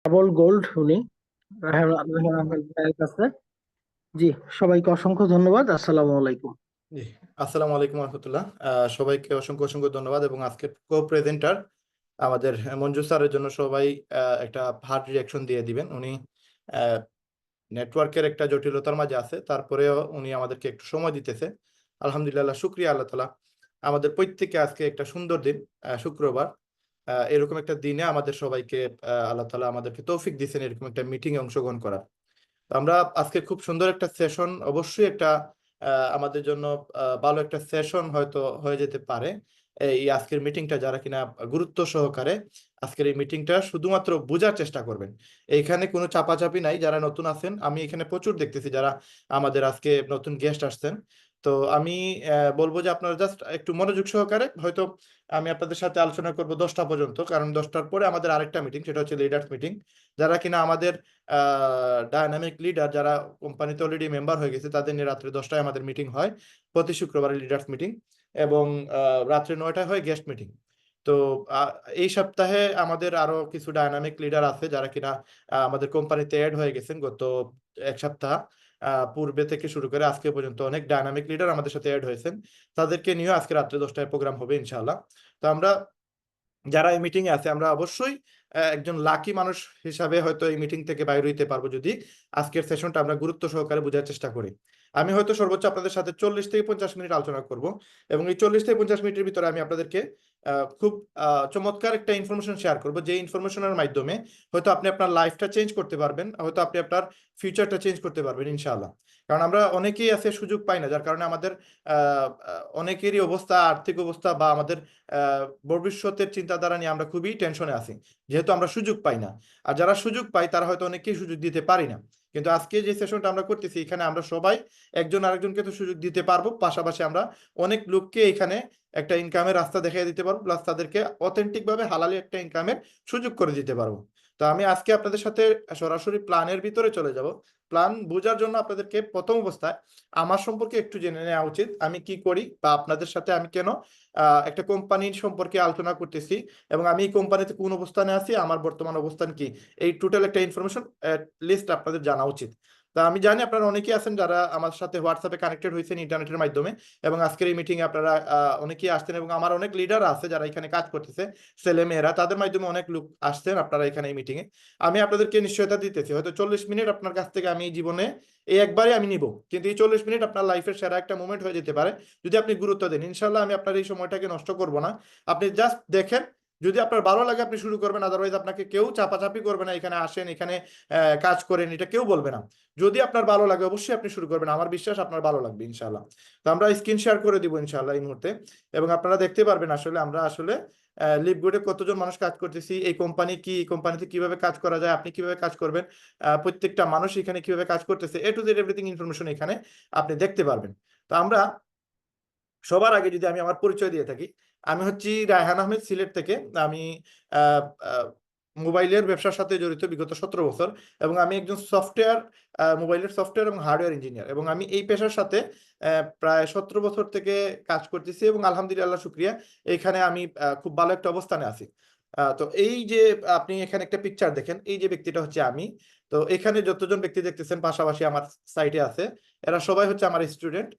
Double gold উনি রায়হান আহমেদ ভাইয়ের কাছে। জি, সবাইকে অসংখ্য ধন্যবাদ। আসসালামু আলাইকুম। জি, আসসালামু আলাইকুম রহমতুল্লাহ। সবাইকে অসংখ্য অসংখ্য ধন্যবাদ এবং আজকের কো প্রেজেন্টার আমাদের মঞ্জু স্যারের জন্য সবাই একটা হার্ড রিয়াকশন দিয়ে দিবেন। উনি নেটওয়ার্কের একটা জটিলতার মাঝে আছে, তারপরেও উনি আমাদেরকে একটু সময় দিতেছে। আলহামদুলিল্লাহ, শুক্রিয়া আল্লাহ তালা। আমাদের প্রত্যেককে আজকে একটা সুন্দর দিন, শুক্রবার। এরকম একটা দিনে আমাদের সবাইকে আল্লাহ তালা আমাদেরকে তৌফিক দিয়েছেন এরকম একটা মিটিং এ অংশগ্রহণ করার। তো আমরা আজকে খুব সুন্দর একটা সেশন, অবশ্যই একটা আমাদের জন্য ভালো একটা সেশন হয়তো হয়ে যেতে পারে এই আজকের মিটিংটা। যারা কিনা গুরুত্ব সহকারে আজকের এই মিটিংটা শুধুমাত্র বোঝার চেষ্টা করবেন। এইখানে কোনো চাপাচাপি নাই। যারা নতুন আছেন, আমি এখানে প্রচুর দেখতেছি যারা আমাদের আজকে নতুন গেস্ট আসছেন। তো আমি বলবো যে আপনারা জাস্ট একটু মনোযোগ সহকারে, হয়তো আমি আপনাদের সাথে আলোচনা করব 10টা পর্যন্ত, কারণ 10টার পরে আমাদের আরেকটা মিটিং, সেটা হচ্ছে লিডার্স মিটিং। যারা কিনা আমাদের ডায়নামিক লিডার, যারা কোম্পানিতে অলরেডি মেম্বার হয়ে গেছে, তাদের নিয়ে রাত্রে 10টায় আমাদের মিটিং হয়, প্রতি শুক্রবারে লিডার্স মিটিং। এবং রাত্রে 9টায় হয় গেস্ট মিটিং। তো আহ, এই সপ্তাহে আমাদের আরো কিছু ডায়নামিক লিডার আছে যারা কিনা আমাদের কোম্পানিতে অ্যাড হয়ে গেছেন গত এক সপ্তাহ পূর্বে থেকে শুরু করে আজকে পর্যন্ত অনেক ডায়নামিক লিডার আমাদের সাথে অ্যাড হয়েছেন। তাদেরকে নিয়েও আজকে রাত্রে 10টায় প্রোগ্রাম হবে ইনশাআল্লাহ। তো আমরা যারা এই মিটিং এ আছে, আমরা অবশ্যই একজন লাকি মানুষ হিসাবে হয়তো এই মিটিং থেকে বাইরে হইতে পারবো যদি আজকের সেশনটা আমরা গুরুত্ব সহকারে বোঝার চেষ্টা করি। আমি হয়তো সর্বোচ্চ আপনাদের সাথে 40 থেকে 50 মিনিট আলোচনা করব, এবং এই 40 থেকে 50 মিনিটের ভিতরে আমি আপনাদেরকে খুব চমৎকার একটা ইনফরমেশন শেয়ার করব, যে ইনফরমেশনের মাধ্যমে হয়তো আপনি আপনার লাইফটা চেঞ্জ করতে পারবেন, হয়তো আপনি আপনার ফিউচারটা চেঞ্জ করতে পারবেন ইনশাআল্লাহ। কারণ আমরা অনেকেই আছে সুযোগ পাই না, যার কারণে আমাদের অনেকেরই অবস্থা, আর্থিক অবস্থা বা আমাদের ভবিষ্যতের চিন্তাধারা নিয়ে আমরা খুবই টেনশনে আছি, যেহেতু আমরা সুযোগ পাই না। আর যারা সুযোগ পাই তারা হয়তো অনেকেই সুযোগ দিতে পারি না। কিন্তু আজকে যে সেশনটা আমরা করতেছি, এখানে আমরা সবাই একজন আরেকজনকে তো সুযোগ দিতে পারবো, পাশাপাশি আমরা অনেক লোককে এখানে একটা ইনকামের রাস্তা দেখিয়ে দিতে পারবো, প্লাস তাদেরকে অথেন্টিক ভাবে হালালি একটা ইনকামের সুযোগ করে দিতে পারবো। তো আমি আজকে আপনাদের সাথে সরাসরি প্ল্যানের ভিতরে চলে যাব। প্ল্যান বোঝার জন্য আপনাদেরকে প্রথম অবস্থায় আমার সম্পর্কে একটু জেনে নেওয়া উচিত, আমি কি করি বা আপনাদের সাথে আমি কেন একটা কোম্পানির সম্পর্কে আলোচনা করতেছি, এবং আমি এই কোম্পানিতে কোন অবস্থানে আছি, আমার বর্তমান অবস্থান কি, এই টোটাল একটা ইনফরমেশন লিস্ট আপনাদের জানা উচিত। তা আমি জানি আপনারা অনেকেই আছেন যারা আমার সাথে হোয়াটসঅ্যাপে কানেক্টেড হয়েছেন ইন্টারনেটের মাধ্যমে, এবং আজকের এই মিটিংয়ে আপনারা অনেকেই আসছেন, এবং আমার অনেক লিডার আছে যারা এখানে কাজ করতেছে, ছেলে মেয়েরা, তাদের মাধ্যমে অনেক লোক আসছেন আপনারা এখানে এই মিটিংয়ে। আমি আপনাদেরকে নিশ্চয়তা দিতেছি, হয়তো 40 মিনিট আপনার কাছ থেকে আমি এই জীবনে এই একবারই আমি নিব, কিন্তু এই 40 মিনিট আপনার লাইফের সেরা একটা মোমেন্ট হয়ে যেতে পারে যদি আপনি গুরুত্ব দেন। ইনশাল্লাহ আমি আপনার এই সময়টাকে নষ্ট করব না। আপনি জাস্ট দেখেন, যদি আপনার ভালো লাগে আপনি শুরু করবেন, আদারওয়াইজ আপনাকে কেউ চাপাচাপি করবে না, এখানে আসেন, এখানে কাজ করেন, এটা কেউ বলবে না। যদি আপনার ভালো লাগে অবশ্যই আপনি শুরু করবেন, আমার বিশ্বাস আপনার ভালো লাগবে ইনশাল্লাহ। তো আমরা স্ক্রিন শেয়ার করে দিব ইনশাল্লাহ এই মুহূর্তে, এবং আপনারা দেখতে পারবেন আসলে আমরা আসলে লিপগুডে কতজন মানুষ কাজ করতেছি, এই কোম্পানি কি, এই কোম্পানিতে কিভাবে কাজ করা যায়, আপনি কিভাবে কাজ করবেন, প্রত্যেকটা মানুষ এখানে কিভাবে কাজ করতেছে, এ টু জেড এভরিথিং ইনফরমেশন এখানে আপনি দেখতে পারবেন। তো আমরা সবার আগে যদি আমি আমার পরিচয় দিয়ে থাকি, আমি হচ্ছি রায়হান আহমেদ, সিলেট থেকে। আমি আহ, আহ, মোবাইলের ব্যবসার সাথে জড়িত বিগত 17 বছর, এবং আমি একজন সফটওয়্যার, মোবাইলের সফটওয়্যার এবং হার্ডওয়্যার ইঞ্জিনিয়ার, এবং আমি এই পেশার সাথে প্রায় 17 বছর থেকে কাজ করতেছি, এবং আলহামদুলিল্লাহ শুক্রিয়া, এখানে আমি খুব ভালো একটা অবস্থানে আছি। তো এই যে আপনি এখানে একটা পিকচার দেখেন, এই যে ব্যক্তিটা হচ্ছে আমি। তো এখানে যতজন ব্যক্তি দেখতেছেন পাশাপাশি আমার সাইটে আছে, এরা সবাই হচ্ছে আমার স্টুডেন্ট।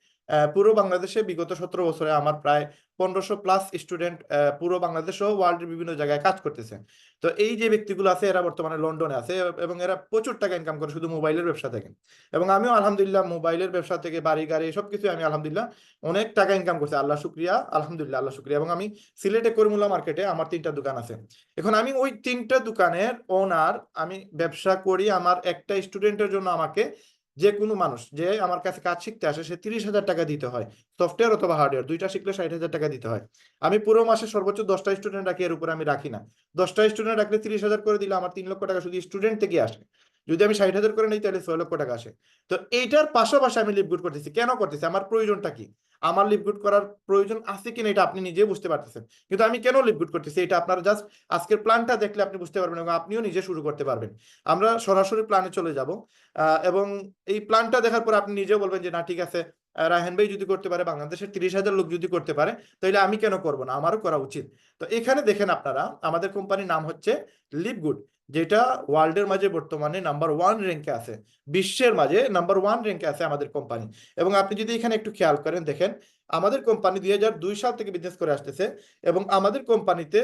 পুরো বাংলাদেশে বিগত 17 বছরে আমার প্রায় 1500+ স্টুডেন্ট পুরো বাংলাদেশ ও ওয়ার্ল্ডের বিভিন্ন জায়গায় কাজ করতেছে। তো এই যে ব্যক্তিগুলো আছে এরা বর্তমানে লন্ডনে আছে, এবং এরা প্রচুর টাকা ইনকাম করে শুধু মোবাইলের ব্যবসা থেকে। এবং আমিও আলহামদুলিল্লাহ মোবাইলের ব্যবসা থেকে, বাড়ি গাড়ি সবকিছু আমি আলহামদুলিল্লাহ অনেক টাকা ইনকাম করছি, আল্লাহ শুক্রিয়া, আলহামদুলিল্লাহ, আল্লাহ শুক্রিয়া। এবং আমি সিলেটে করিমুল্লাহ মার্কেটে আমার 3টা দোকান আছে। এখন আমি ওই 3টা দোকানের ওনার, আমি ব্যবসা করি। আমার একটা স্টুডেন্টের জন্য আমাকে, যে কোনো মানুষ যে আমার কাছে কাজ শিখতে আসে, সে 30,000 টাকা দিতে হয়। সফটওয়্যার অথবা হার্ডওয়্যার দুইটা শিখলে 60,000 টাকা দিতে হয়। আমি পুরো মাসে সর্বোচ্চ 10টা স্টুডেন্ট রাখি, এর উপরে আমি রাখি না। 10টা স্টুডেন্ট রাখলে 30,000 করে দিলে আমার 3 লক্ষ টাকা শুধু স্টুডেন্ট থেকে আসে। যদি আমি 60,000 করে নিই তাহলে 6 লক্ষ টাকা আসে। তো এইটার পাশাপাশি আমি লিভগুড করতেছি, কেন করতেছি, আমার প্রয়োজনটা কি, আমার লিভগুড করার প্রয়োজন আছে কিনা এটা আপনি নিজে বুঝতে পারতেছেন। কিন্তু আমি কেন লিভগুড করতেছি এটা আপনারা জাস্ট আজকের প্ল্যানটা দেখলে আপনি বুঝতে পারবেন, এবং আপনিও নিজে শুরু করতে পারবেন। আমরা সরাসরি প্ল্যানে চলে যাব, এবং এই প্ল্যানটা দেখার পর আপনি নিজেও বলবেন যে না ঠিক আছে, রায়হান ভাই যদি করতে পারে, বাংলাদেশের 30,000 লোক যদি করতে পারে, তাহলে আমি কেন করব না, আমারও করা উচিত। তো এখানে দেখেন আপনারা, আমাদের কোম্পানির নাম হচ্ছে লিভগুড। যেটা ওয়ার্ল্ডের মাঝে বর্তমানে নাম্বার 1 র্যাঙ্কে আছে, বিশ্বের মাঝে নাম্বার 1 র্যাঙ্কে আছে আমাদের কোম্পানি। এবং আপনি যদি এখানে একটু খেয়াল করেন দেখেন, আমাদের কোম্পানি 2002 সাল থেকে বিজনেস করে আসতেছে, এবং আমাদের কোম্পানিতে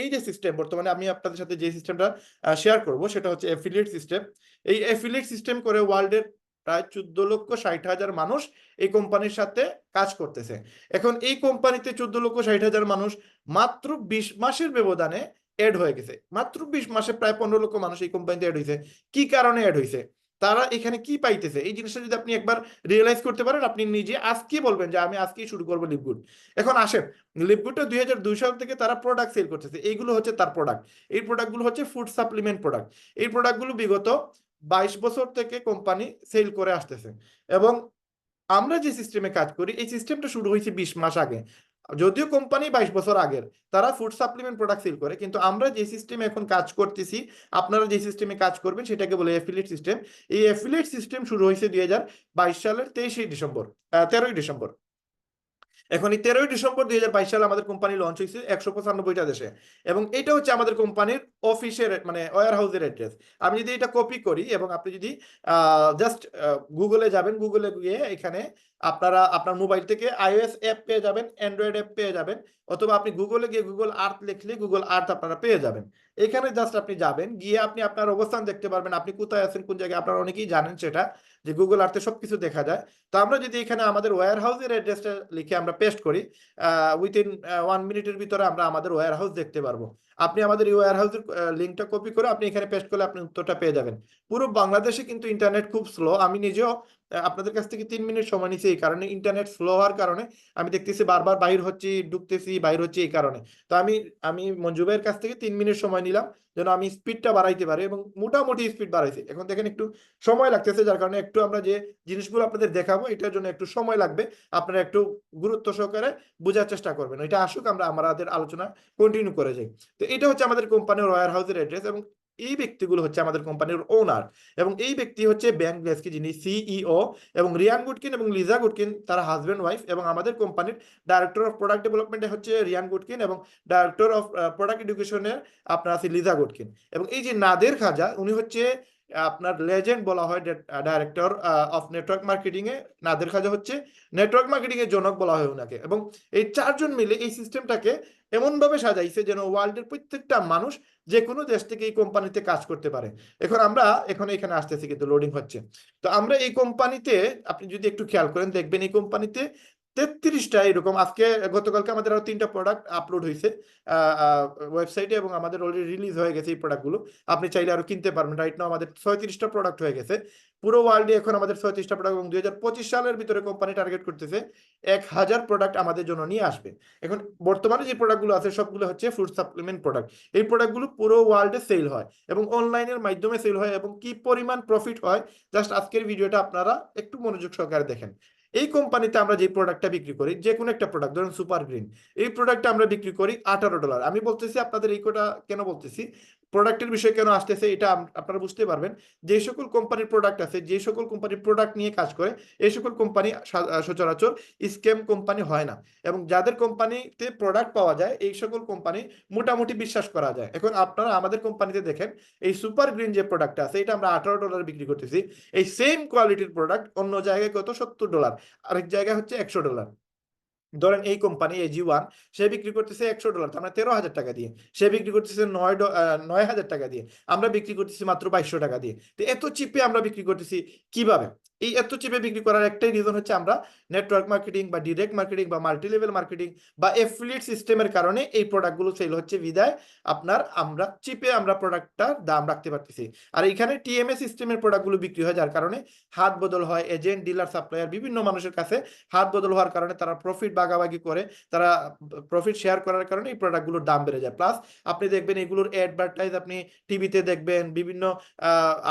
এই যে সিস্টেম বর্তমানে আমি আপনাদের সাথে যে সিস্টেমটা শেয়ার করব সেটা হচ্ছে অ্যাফিলিয়েট সিস্টেম। এই অ্যাফিলিয়েট সিস্টেম করে ওয়ার্ল্ডের প্রায় 14,60,000 মানুষ এই কোম্পানির সাথে কাজ করতেছে। এখন এই কোম্পানিতে 14,60,000 মানুষ মাত্র 20 মাসের ব্যবধানে এড হয়ে গেছে। মাত্র 20 মাসে প্রায় 15 লক্ষ মানুষ এই কোম্পানিতে এড হয়েছে। কি কারণে এড হয়েছে, তারা এখানে কি পাইতেছে, এই জিনিসটা যদি আপনি একবার রিয়েলাইজ করতে পারেন, আপনি নিজে আজকে বলবেন যে আমি আজকেই শুরু করবো লিভগুড। এখন আসেন, লিভগুডটা 2002 সাল থেকে তারা প্রোডাক্ট সেল করতেছে, এইগুলো হচ্ছে তার প্রোডাক্ট। এই প্রোডাক্টগুলো হচ্ছে ফুড সাপ্লিমেন্ট প্রোডাক্ট। এই প্রোডাক্টগুলো বিগত 22 বছর থেকে কোম্পানি সেল করে আসতেছে। এবং আমরা যে সিস্টেমে কাজ করি, এই সিস্টেমটা শুরু হয়েছে 20 মাস আগে। যদিও কোম্পানি 22 বছর আগের, তারা ফুড সাপ্লিমেন্ট প্রোডাক্ট সেল করে, কিন্তু আমরা যে সিস্টেমে এখন কাজ করতেছি, আপনারা যে সিস্টেমে কাজ করবেন সেটাকে বলে অ্যাফিলিয়েট সিস্টেম। এই অ্যাফিলিয়েট সিস্টেম শুরু হয়েছে 2022 সালের 13ই ডিসেম্বর। এখন এই 13ই ডিসেম্বর 2022 সালে আমাদের কোম্পানি লঞ্চ হয়েছে 195টা দেশে। এবং এটা হচ্ছে আমাদের কোম্পানির অফিসের মানে ওয়্যার হাউসের অ্যাড্রেস। আমি যদি এটা কপি করি এবং আপনি যদি জাস্ট গুগলে যাবেন, গুগলে গিয়ে এখানে আপনারা আপনার মোবাইল থেকে iOS অ্যাপ পেয়ে যাবেন, অ্যান্ড্রয়েড অ্যাপ পেয়ে যাবেন, অথবা আপনি গুগলে গিয়ে গুগল আর্থ লিখলে গুগল আর্থ আপনারা পেয়ে যাবেন। এখানে জাস্ট আপনি যাবেন, গিয়ে আপনি আপনার অবস্থান দেখতে পারবেন, আপনি কোথায় আছেন, কোন জায়গায়। আপনারা অনেকেই জানেন সেটা, যে গুগল আর্থে সবকিছু দেখা যায়। তো আমরা যদি এখানে আমাদের ওয়্যার হাউসের অ্যাড্রেসটা লিখে আমরা পেস্ট করি, উইথিন 1 মিনিটের ভিতরে আমরা আমাদের ওয়্যার হাউস দেখতে পারবো। আপনি আমাদের এই ওয়্যার হাউসের লিঙ্কটা কপি করে আপনি এখানে পেস্ট করলে আপনি উত্তরটা পেয়ে যাবেন। পুরো বাংলাদেশে কিন্তু ইন্টারনেট খুব স্লো। আমি নিজেও আপনাদের কাছ থেকে 3 মিনিট সময় নিচ্ছি, এই কারণে ইন্টারনেট স্লো হওয়ার কারণে আমি দেখতেছি বারবার বাইর হচ্ছি, ঢুকতেছি, বাইর হচ্ছি, এই কারণে। তো আমি মঞ্জু ভাইয়ের কাছ থেকে 3 মিনিট সময় নিলাম যেন আমি স্পিডটা বাড়াইতে পারি, এবং মোটামুটি স্পিড বাড়াইছি। এখন দেখেন একটু সময় লাগতেছে, যার কারণে একটু আমরা যে জিনিসগুলো আপনাদের দেখাবো এটার জন্য একটু সময় লাগবে। আপনারা একটু গুরুত্ব সহকারে বোঝার চেষ্টা করবেন। এটা আসুক, আমরা আমাদের আলোচনা কন্টিনিউ করে যাই। তো এটা হচ্ছে আমাদের কোম্পানির ওয়্যার হাউসের অ্যাড্রেস, এবং এই ব্যক্তিগুলো হচ্ছে আমাদের কোম্পানির ওনার। এবং এই ব্যক্তি হচ্ছে ব্যাং গ্লেস্কি, যিনি সিইও, এবং রিয়ান গুডকিন এবং লিজা গুডকিন তারা হাজব্যান্ড ওয়াইফ। এবং আমাদের কোম্পানির ডাইরেক্টর অফ প্রোডাক্ট ডেভেলপমেন্টে হচ্ছে রিয়ান গুডকিন, এবং ডাইরেক্টর অফ প্রোডাক্ট এডুকেশনে আপনার আছে লিজা গুডকিন। এবং এই যে নাদের খাজা, উনি হচ্ছে আপনার লেজেন্ড বলা হয়, ডাইরেক্টর অফ নেটওয়ার্ক মার্কেটিং এ। নাদের খাজা হচ্ছে নেটওয়ার্ক মার্কেটিং এর জনক বলা হয় ওনাকে। এবং এই চারজন মিলে এই সিস্টেমটাকে এমন ভাবে সাজাইছে যেন ওয়ার্ল্ডের প্রত্যেকটা মানুষ যে কোনো দেশ থেকে এই কোম্পানিতে কাজ করতে পারে। এখন এখানে আসতেছি, কিন্তু লোডিং হচ্ছে। তো আমরা এই কোম্পানিতে, আপনি যদি একটু খেয়াল করেন দেখবেন এই কোম্পানিতে 33টা এরকম, আজকে গতকালকে আমাদের আরো 3টা প্রোডাক্ট আপলোড হয়েছে ওয়েবসাইটে, এবং আমাদের অলরেডি রিলিজ হয়ে গেছে এই প্রোডাক্টগুলো। আপনি চাইলে আরো কিনতে পারবেন। রাইট নাও আমাদের 36টা প্রোডাক্ট হয়ে গেছে পুরো ওয়ার্ল্ডে। এখন আমাদের 36টা প্রোডাক্ট, এবং 2025 সালের ভিতরে কোম্পানি টার্গেট করতেছে 1000 প্রোডাক্ট আমাদের জন্য নিয়ে আসবে। এখন বর্তমানে যে প্রোডাক্টগুলো আছে সবগুলো হচ্ছে ফুড সাপ্লিমেন্ট প্রোডাক্ট। এই প্রোডাক্টগুলো পুরো ওয়ার্ল্ডে সেল হয়, এবং অনলাইনের মাধ্যমে সেল হয়, এবং কি পরিমাণ প্রফিট হয় জাস্ট আজকের ভিডিওটা আপনারা একটু মনোযোগ সহকারে দেখেন। এই কোম্পানিতে আমরা যে প্রোডাক্টটা বিক্রি করি, যে কোনো একটা প্রোডাক্ট, ধরুন সুপার গ্রিন, এই প্রোডাক্টটা আমরা বিক্রি করি $18। আমি বলতেছি আপনাদের এই কোটা কেন বলতেছি, প্রোডাক্টের বিষয় কেন আসতেছে, এটা আপনারা বুঝতে পারবেন। যে সকল কোম্পানির প্রোডাক্ট আছে, যে সকল কোম্পানির প্রোডাক্ট নিয়ে কাজ করে, এই সকল কোম্পানি সচরাচর স্ক্যাম কোম্পানি হয় না। এবং যাদের কোম্পানিতে প্রোডাক্ট পাওয়া যায়, এই সকল কোম্পানি মোটামুটি বিশ্বাস করা যায়। এখন আপনারা আমাদের কোম্পানিতে দেখেন, এই সুপার গ্রিন যে প্রোডাক্টটা আছে এটা আমরা $18 বিক্রি করতেছি। এই সেম কোয়ালিটির প্রোডাক্ট অন্য জায়গায় কত, $70, আরেক জায়গায় হচ্ছে $100। ধরেন এই কোম্পানি AG1, সে বিক্রি করতেছে $100, তার মানে 13,000 টাকা দিয়ে। সে বিক্রি করতেছে 9,000 টাকা দিয়ে, আমরা বিক্রি করতেছি মাত্র 2200 টাকা দিয়ে। তো এত চিপে আমরা বিক্রি করতেছি কিভাবে? এই এত চিপে বিক্রি করার একটাই রিজন হচ্ছে আমরা নেটওয়ার্ক মার্কেটিং বা ডিরেক্ট মার্কেটিং বা মাল্টি লেভেল মার্কেটিং বা এফিলিয়েট সিস্টেমের কারণে এই প্রোডাক্টগুলো সেল হচ্ছে, বিদায় আমরা চিপে আমরা প্রোডাক্টটার দাম রাখতে পারতেছি। আর এখানে টিএমএ সিস্টেমের প্রোডাক্টগুলো বিক্রি হয়, যার কারণে হাত বদল হয়, এজেন্ট, ডিলার, সাপ্লায়ার বিভিন্ন মানুষের কাছে হাত বদল হওয়ার কারণে তারা প্রফিট ভাগাভাগি করে, তারা প্রফিট শেয়ার করার কারণে এই প্রোডাক্টগুলোর দাম বেড়ে যায়। প্লাস আপনি দেখবেন এগুলোর অ্যাডভার্টাইজ আপনি টিভিতে দেখবেন, বিভিন্ন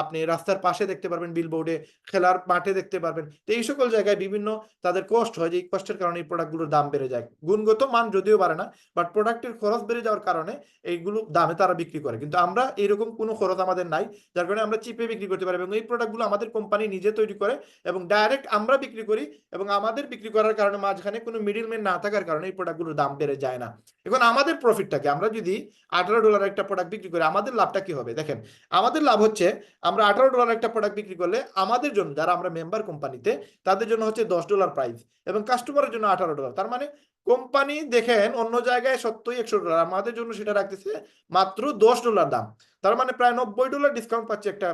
আপনি রাস্তার পাশে দেখতে পারবেন, বিলবোর্ডে, খেলার মাঠে মাঠে দেখতে পারবেন। তো এই সকল জায়গায় বিভিন্ন তাদের কষ্ট হয়, যে এই কষ্টের কারণে এই প্রোডাক্টগুলোর দাম বেড়ে যায়। গুণগত মান যদিও বাড়ে না, বাট প্রোডাক্টের খরচ বেড়ে যাওয়ার কারণে এইগুলো দামে তারা বিক্রি করে। কিন্তু আমরা এরকম কোনো খরচ আমাদের নাই, যার কারণে আমরা চিপে বিক্রি করতে পারি। এবং এই প্রোডাক্টগুলো আমাদের কোম্পানি নিজে তৈরি করে এবং ডাইরেক্ট আমরা বিক্রি করি, এবং আমাদের বিক্রি করার কারণে মাঝখানে কোনো মিডিলম্যান না থাকার কারণে এই প্রোডাক্টগুলোর দাম বেড়ে যায় না। এখন আমাদের প্রফিটটাকে, আমরা যদি $18 একটা প্রোডাক্ট বিক্রি করি, আমাদের লাভটা কি হবে দেখেন। আমাদের লাভ হচ্ছে, আমরা $18 একটা প্রোডাক্ট বিক্রি করলে আমাদের জন্য, যারা আমরা মেম্বার কোম্পানিতে, তাদের জন্য হচ্ছে $10 প্রাইস, এবং কাস্টমারের জন্য $18। তার মানে কোম্পানি দেখেন অন্য জায়গায় সত্যই $100, আমাদের জন্য সেটা রাখতেছে মাত্র $10 দাম। তার মানে প্রায় $90 ডিসকাউন্ট পাচ্ছে একটা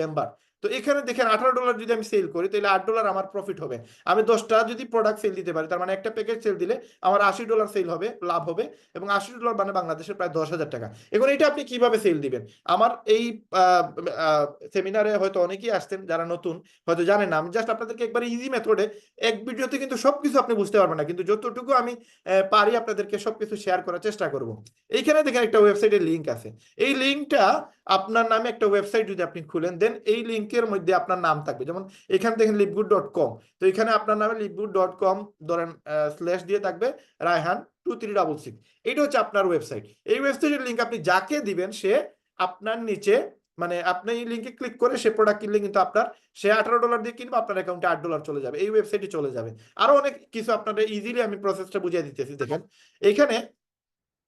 মেম্বার। তো এখানে দেখেন $18 যদি আমি সেল করি, তাহলে $8 আমার প্রফিট হবে। আমি 10টা যদি প্রোডাক্ট সেল দিতে পারি, তার মানে একটা প্যাকেজ সেল দিলে আমার $80 সেল হবে, লাভ হবে, এবং $80 মানে বাংলাদেশের প্রায় 10,000 টাকা। এখন এটা আপনি কিভাবে সেল দিবেন? আমার এই সেমিনারে হয়তো অনেকেই আসছেন যারা নতুন, হয়তো জানেন না। আমি জাস্ট আপনাদেরকে একবার ইজি মেথডে, এক ভিডিওতে কিন্তু সবকিছু আপনি বুঝতে পারবেন না, কিন্তু যতটুকু আমি পারি আপনাদেরকে সবকিছু শেয়ার করার চেষ্টা করব। এইখানে দেখেন একটা ওয়েবসাইটের লিঙ্ক আছে। এই লিঙ্কটা আপনার নামে একটা ওয়েবসাইট যদি আপনি খুলেন, দেন এই লিঙ্কের মধ্যে আপনার নাম থাকবে। যেমন এখানে দেখেন livegood.com, তো এখানে আপনার নামে livegood.com ধরেন স্ল্যাশ দিয়ে থাকবে রায়হান 2366। এটা হচ্ছে আপনার ওয়েবসাইট। এই ওয়েবসাইটের লিঙ্ক আপনি যাকে দিবেন, সে আপনার নিচে, মানে আপনি এই লিঙ্কে ক্লিক করে সে প্রোডাক্ট কিনলে কিন্তু আপনার, সে $18 দিয়ে কিনবে, আপনার অ্যাকাউন্টে $8 চলে যাবে, এই ওয়েবসাইটে চলে যাবে। আরো অনেক কিছু আপনাদের ইজিলি আমি প্রসেসটা বুঝিয়ে দিতেছি। দেখেন এখানে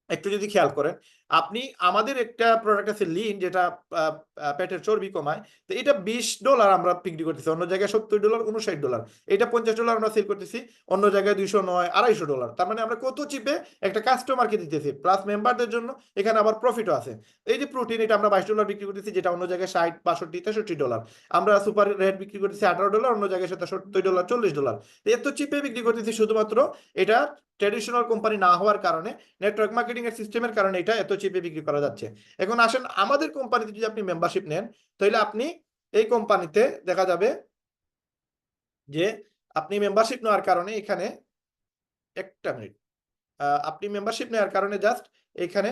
একটু যদি খেয়াল করেন, আপনি আমাদের একটা প্রোডাক্ট আছে লিন, যেটা পেটের চর্বি কমায়। তো এটা $20 আমরা বিক্রি করতেছি, অন্য জায়গায় $70, $59। এটা $50 আমরা সেল করতেছি, অন্য জায়গায় 209, $250। তার মানে আমরা কত চিপে একটা কাস্টমারকে দিতেছি, প্লাস মেম্বারদের জন্য এখানে আবার প্রফিটও আছে। এই যে প্রোটিন, এটা আমরা $22 বিক্রি করতেছি, যেটা অন্য জায়গায় 60, 62, $63। আমরা সুপার রেড বিক্রি করতেছি $18, অন্য জায়গায় সেটা $70, $40। এত চিপে বিক্রি করতেছি শুধুমাত্র এটা ট্র্যাডিশনাল কোম্পানি না হওয়ার কারণে, নেটওয়ার্ক মার্কেটিং এর সিস্টেমের কারণে এটা এত চিপে বিক্রি করা যাচ্ছে। এখন আসেন আমাদের কোম্পানিতে যদি আপনি মেম্বারশিপ নেন, তাহলে আপনি এই কোম্পানিতে দেখা যাবে যে আপনি মেম্বারশিপ নেওয়ার কারণে এখানে, একটা মিনিট, আপনি মেম্বারশিপ নেওয়ার কারণে জাস্ট এখানে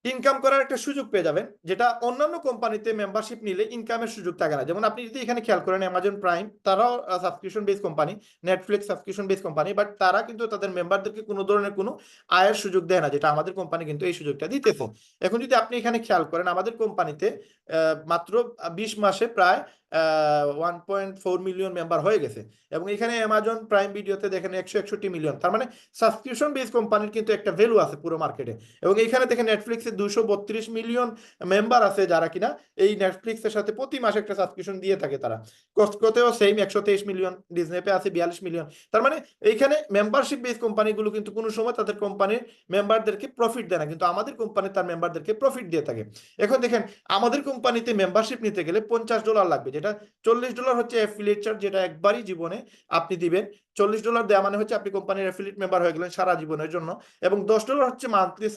ইনকাম করার একটা সুযোগ পেয়ে যাবেন, যেটা অন্যান্য কোম্পানিতে মেম্বারশিপ নিলে ইনকামের সুযোগ থাকে না। যেমন আপনি যদি এখানে খেয়াল করেন, অ্যামাজন প্রাইম তারাও subscription base company, Netflix subscription base company, but তারা কিন্তু তাদের মেম্বারদেরকে কোনো ধরনের কোনো আয়ের সুযোগ দেয় না, যেটা আমাদের কোম্পানি কিন্তু এই সুযোগটা দিতেছে। এখন যদি আপনি এখানে খেয়াল করেন, আমাদের কোম্পানিতে মাত্র 20 মাসে প্রায় 1.4 মিলিয়ন মেম্বার হয়ে গেছে, এবং এখানে অ্যামাজন প্রাইম ভিডিওতে দেখেন 161 মিলিয়ন। তার মানে সাবস্ক্রিপশন বেস কোম্পানির কিন্তু একটা ভ্যালু আছে পুরো মার্কেটে। এবং এখানে দেখেন নেটফ্লিক্সে 232 মিলিয়ন মেম্বার আছে, যারা কিনা এই নেটফ্লিক্সের সাথে প্রতি মাসে একটা সাবস্ক্রিপশন দিয়ে থাকে। তারা কস্টকোতেও সেম 123 মিলিয়ন, ডিজনেপে আছে 42 মিলিয়ন। তার মানে এইখানে মেম্বারশিপ বেস কোম্পানিগুলো কিন্তু কোনো সময় তাদের কোম্পানির মেম্বারদেরকে প্রফিট দেয় না, কিন্তু আমাদের কোম্পানি তার মেম্বারদেরকে প্রফিট দিয়ে থাকে। এখন দেখেন আমাদের কোম্পানিতে মেম্বারশিপ নিতে গেলে $50 লাগবে, যেটা $40 হচ্ছে অ্যাফিলিয়েট চার্জ, যেটা একবারই জীবনে আপনি দিবেন। $40 দেওয়া মানে হচ্ছে আপনি কোম্পানির অ্যাফিলিয়েট মেম্বার হয়ে গেলেন সারা জীবনের জন্য, এবং $10 হচ্ছে মান্থলি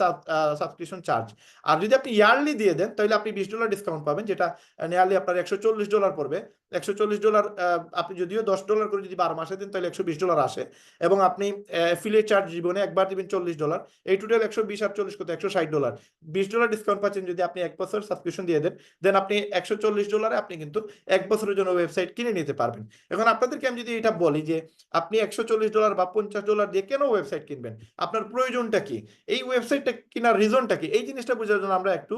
সাবস্ক্রিপশন চার্জ। আর যদি আপনি ইয়ারলি দিয়ে দেন, তাহলে আপনি $20 ডিসকাউন্ট পাবেন, যেটা নিয়ারলি আপনার $140 পড়বে। $140, আপনি যদিও $10 করে যদি 12 মাসে দেন, তাহলে $120 আসে। এবং আপনি অ্যাফিলিয়েট চার্জ জীবনে একবার দিবেন $40, এই টোটাল 120 আর 40 কত, $160। $20 ডিসকাউন্ট পাচ্ছেন যদি আপনি 1 বছর সাবস্ক্রিপশন দিয়ে দেন, দেন আপনি $140 আপনি কিন্তু 1 বছরের জন্য ওয়েবসাইট কিনে নিতে পারবেন। এখন আপনাদেরকে আমি যদি এটা বলি যে আপনি $140 বা $50 দিয়ে কেন ওয়েবসাইট কিনবেন, আপনার প্রয়োজনটা কি, এই ওয়েবসাইটটা কেনার রিজনটা কি, এই জিনিসটা বোঝার জন্য আমরা একটু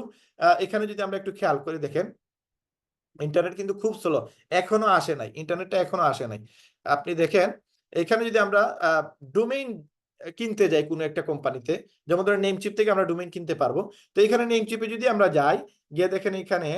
এখানে যদি আমরা একটু খেয়াল করে দেখেন, ইন্টারনেট কিন্তু খুব স্লো, এখনো আসে নাই, ইন্টারনেটটা এখনো আসে নাই। আপনি দেখেন এখানে যদি আমরা ডোমেইন কিনতে যাই কোনো একটা কোম্পানিতে, যেমন ধরেন নেমচিপ থেকে আমরা ডোমেইন কিনতে পারবো। তো এখানে নেমচিপে যদি আমরা যাই, গিয়ে দেখেন এখানে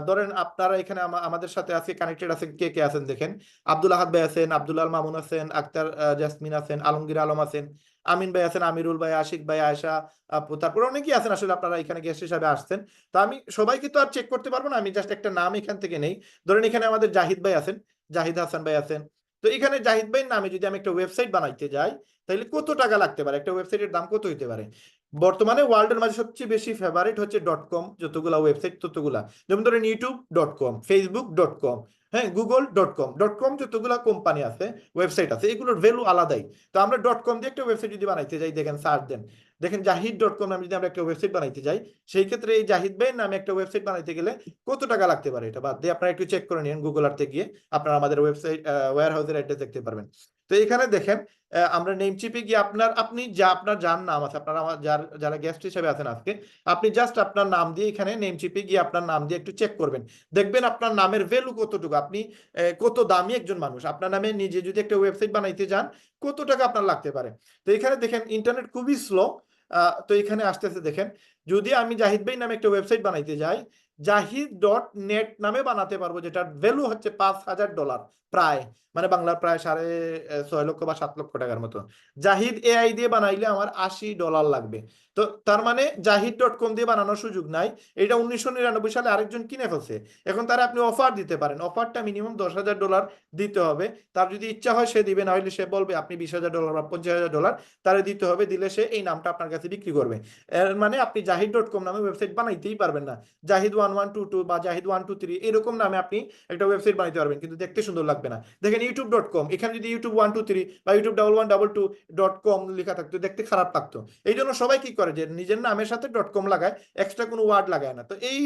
ধরেন আপনারা এখানে আমাদের সাথে আজকে কানেক্টেড আছেন, কে কে আছেন দেখেন, আব্দুল আহাদ ভাই আছেন, আব্দুল আল মামুন আছেন, আক্তার জাসমিন আছেন, আলমগীর আলম আছেন, আমিন ভাই আছেন, আমিরুল ভাই, আশিক ভাই, আয়েশা আপু, তারপর অনেকেই আছেন। আসলে আপনারা এখানে গেস্ট হিসাবে আসছেন, তো আমি সবাইকে তো আর চেক করতে পারবো না, আমি জাস্ট একটা নাম এখান থেকে নেই। ধরেন এখানে আমাদের জাহিদ ভাই আছেন, জাহিদ হাসান ভাই আছেন। তো এখানে জাহিদ ভাইয়ের নামে যদি আমি একটা ওয়েবসাইট বানাইতে যাই, তাহলে কত টাকা লাগতে পারে, একটা ওয়েবসাইটের দাম কত হইতে পারে? বর্তমানে ওয়ার্ল্ডের মাঝে সবচেয়ে বেশি ফেভারিট হচ্ছে .com, যতগুলা ওয়েবসাইট ততগুলা, যেমন ধরেন youtube.com, facebook.com, হ্যাঁ, google.com যতগুলা কোম্পানি আছে, ওয়েবসাইট আছে, এগুলোর ভ্যালু আলাদাই। তো আমরা .com দিয়ে একটা ওয়েবসাইট যদি বানাইতে যাই, দেখেন সার্চ দেন, দেখেন জাহিদ.com নামে যদি আমরা একটা ওয়েবসাইট বানাইতে যাই, সেই ক্ষেত্রে এই জাহিদ ভাই নামে একটা ওয়েবসাইট বানাইতে গেলে কত টাকা লাগতে পারে, এটা বাদ দিয়ে আপনারা একটু চেক করে নিন গুগল আর্থে গিয়ে, আপনারা আমাদের ওয়েবসাইট ওয়্যার হাউসের অ্যাড্রেস দেখতে পারবেন। তো এখানে দেখেন আমরা নেম চিপে গিয়ে আপনি আপনার যার নাম আছে, আপনারা যারা গেস্ট হিসেবে আছেন আজকে, আপনি জাস্ট আপনার নাম দিয়ে এখানে নেম চিপে গিয়ে আপনার নাম দিয়ে একটু চেক করবেন, দেখবেন আপনার নামের ভ্যালু কতটুকু, আপনি কত দামি একজন মানুষ, আপনার নামে নিজে যদি একটা ওয়েবসাইট বানাইতে যান কত টাকা আপনার লাগতে পারে। তো এখানে দেখেন ইন্টারনেট খুবই স্লো। তো এখানে আসতেছে দেখেন, যদি আমি জাহিদ ভাই নামে একটা ওয়েবসাইট বানাইতে যাই, জাহিদ.নেট নামে বানাতে পারবো, যেটার ভ্যালু হচ্ছে $5,000 প্রায়, মানে বাংলার প্রায় 6.5 লক্ষ বা 7 লক্ষ টাকার মতো। জাহিদ এআই দিয়ে বানাইলে আমার $80 লাগবে। তো তার মানে জাহিদ.com দিয়ে বানানোর সুযোগ নাই, এটা 1999 সালে আরেকজন কিনে ফেলছে। এখন তারা আপনি অফার দিতে পারেন, অফারটা মিনিমাম $10,000 দিতে হবে, তার যদি ইচ্ছা হয় সে দিবে, না হলে সে বলবে আপনি $20,000 বা $50,000 তারে দিতে হবে, দিলে সে এই নামটা আপনার কাছে বিক্রি করবে। এর মানে আপনি জাহিদ.com নামে ওয়েবসাইট বানাইতেই পারবেন না, জাহিদ 1122 বা জাহিদ 123 এরকম নামে আপনি একটা ওয়েবসাইট বানাইতে পারবেন, কিন্তু দেখতে সুন্দর লাগবে না। দেখেন youtube.com, এখানে যদি youtube 123 বা youtube1122.com লেখা থাকতো, দেখতে খারাপ লাগতো। এই জন্য সবাই কি করে, যে নিজের নামের সাথে .com লাগায়, এক্সট্রা কোনো ওয়ার্ড লাগায় না। তো এই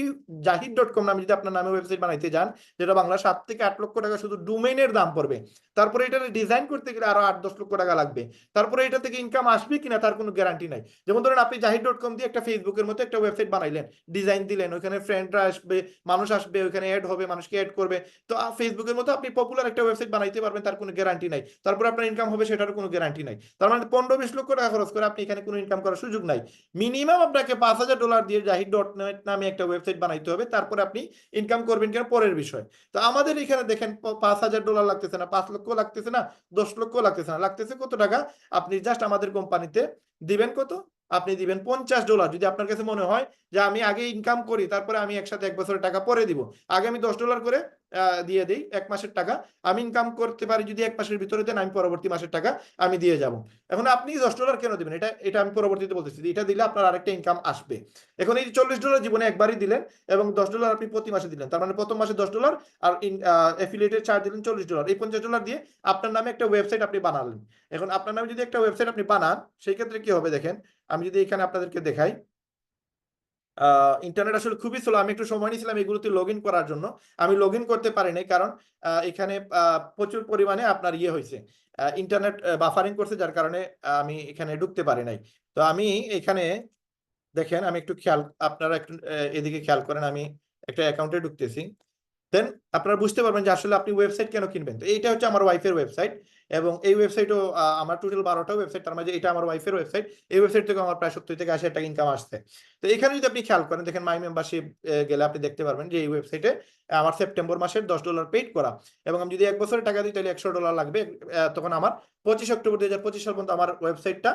জাহিদ.com নামে যদি আপনার নামে ওয়েবসাইট বানাইতে যান, যেটা বাংলা 7 থেকে 8 লক্ষ টাকা শুধু ডোমেইনের দাম পড়বে, তারপরে এটা ডিজাইন করতে গেলে আরো 8-10 লক্ষ টাকা লাগবে, তারপরে এটা থেকে ইনকাম আসবে কিনা তার কোনো গ্যারান্টি নাই। যেমন ধরেন আপনি জাহিদ.com দিয়ে একটা ফেসবুকের মতো একটা ওয়েবসাইট বানাইলেন, ডিজাইন দিলেন, ওইখানে ফ্রেন্ডরা আসবে, মানুষ আসবে, ওইখানে অ্যাড হবে, মানুষকে অ্যাড করবে, তো ফেসবুকের মতো আপনি পপুলার একটা ওয়েবসাইট বানাইতে পারবেন, তার কোনো গ্যারান্টি নাই, তারপর আপনার ইনকাম হবে সেটারও কোনো গ্যারান্টি নাই। তার মানে 15-20 লক্ষ টাকা খরচ করে আপনি এখানে কোনো ইনকাম করার সুযোগ নাই। মিনিমাম আপনাকে $5,000 দিয়ে জাহিদ.net নামে একটা ওয়েবসাইট বানাইতে হবে, তারপরে আপনি ইনকাম করবেন কিনা পরের বিষয়। তো আমাদের এখানে দেখেন $5,000 লাগতেছে না, 5 লক্ষ লাগতেছে না, 10 লক্ষ লাগতেছে না, লাগতেছে কত টাকা, আপনি জাস্ট আমাদের কোম্পানিতে দিবেন কত, আপনি দিবেন $50। যদি আপনার কাছে মনে হয় যে আমি আগে ইনকাম করি, তারপরে আমি একসাথে 1 বছরের টাকা পরে দিব, আগে আমি $10 করে দিয়ে দিই 1 মাসের টাকা, আমি ইনকাম করতে পারি যদি 1 মাসের ভিতরে দেন, আমি পরবর্তী মাসের টাকা আমি দিয়ে যাব। এখন আপনি $10 কেন দিবেন, এটা আমি পরবর্তীতে বলতেছি, এটা দিলে আপনার আরেকটা ইনকাম আসবে। এখন এই $40 জীবনে একবারই দিলেন, এবং $10 আপনি প্রতি মাসে দিলেন, তার মানে প্রথম মাসে $10 আর অ্যাফিলিয়েটেড চার্জ দিলেন $40, এই $50 দিয়ে আপনার নামে একটা ওয়েবসাইট আপনি বানালেন। এখন আপনার নামে যদি একটা ওয়েবসাইট আপনি বানান, সেই ক্ষেত্রে কি হবে দেখেন, আমি যদি এখানে আপনাদেরকে দেখাই, ইন্টারনেট আসলে খুবই স্লো, আমি একটু সময় নিয়েছিলাম এগুলোতে লগ ইন করার জন্য, আমি লগ ইন করতে পারি নাই, কারণ এখানে প্রচুর পরিমাণে আপনার ইয়ে হয়েছে, ইন্টারনেট বাফারিং করছে, যার কারণে আমি এখানে ঢুকতে পারি নাই। তো আমি এখানে দেখেন, আমি একটু আপনারা একটু এদিকে খেয়াল করেন, আমি একটা অ্যাকাউন্টে ঢুকতেছি, দেন আপনারা বুঝতে পারবেন যে আসলে আপনি ওয়েবসাইট কেন কিনবেন। তো এইটা হচ্ছে আমার ওয়াইফের ওয়েবসাইট, এবং এই ওয়েবসাইটও আমার টোটাল 12টা ওয়েবসাইট, তার মাঝে এটা আমার ওয়াইফের ওয়েবসাইট, এই ওয়েবসাইট থেকে আমার প্রায় 70 থেকে 80 টাকা ইনকাম আসছে। তো এখানে যদি আপনি খেয়াল করেন, দেখেন মাই মেম্বারশিপ গেলে আপনি দেখতে পারবেন যে এই ওয়েবসাইটে আমার সেপ্টেম্বর মাসের $10 পেইড করা, এবং আমি যদি 1 বছরের টাকা দিই তাহলে $100 লাগবে, তখন আমার 25 অক্টোবর 2025 সাল পর্যন্ত আমার ওয়েবসাইটটা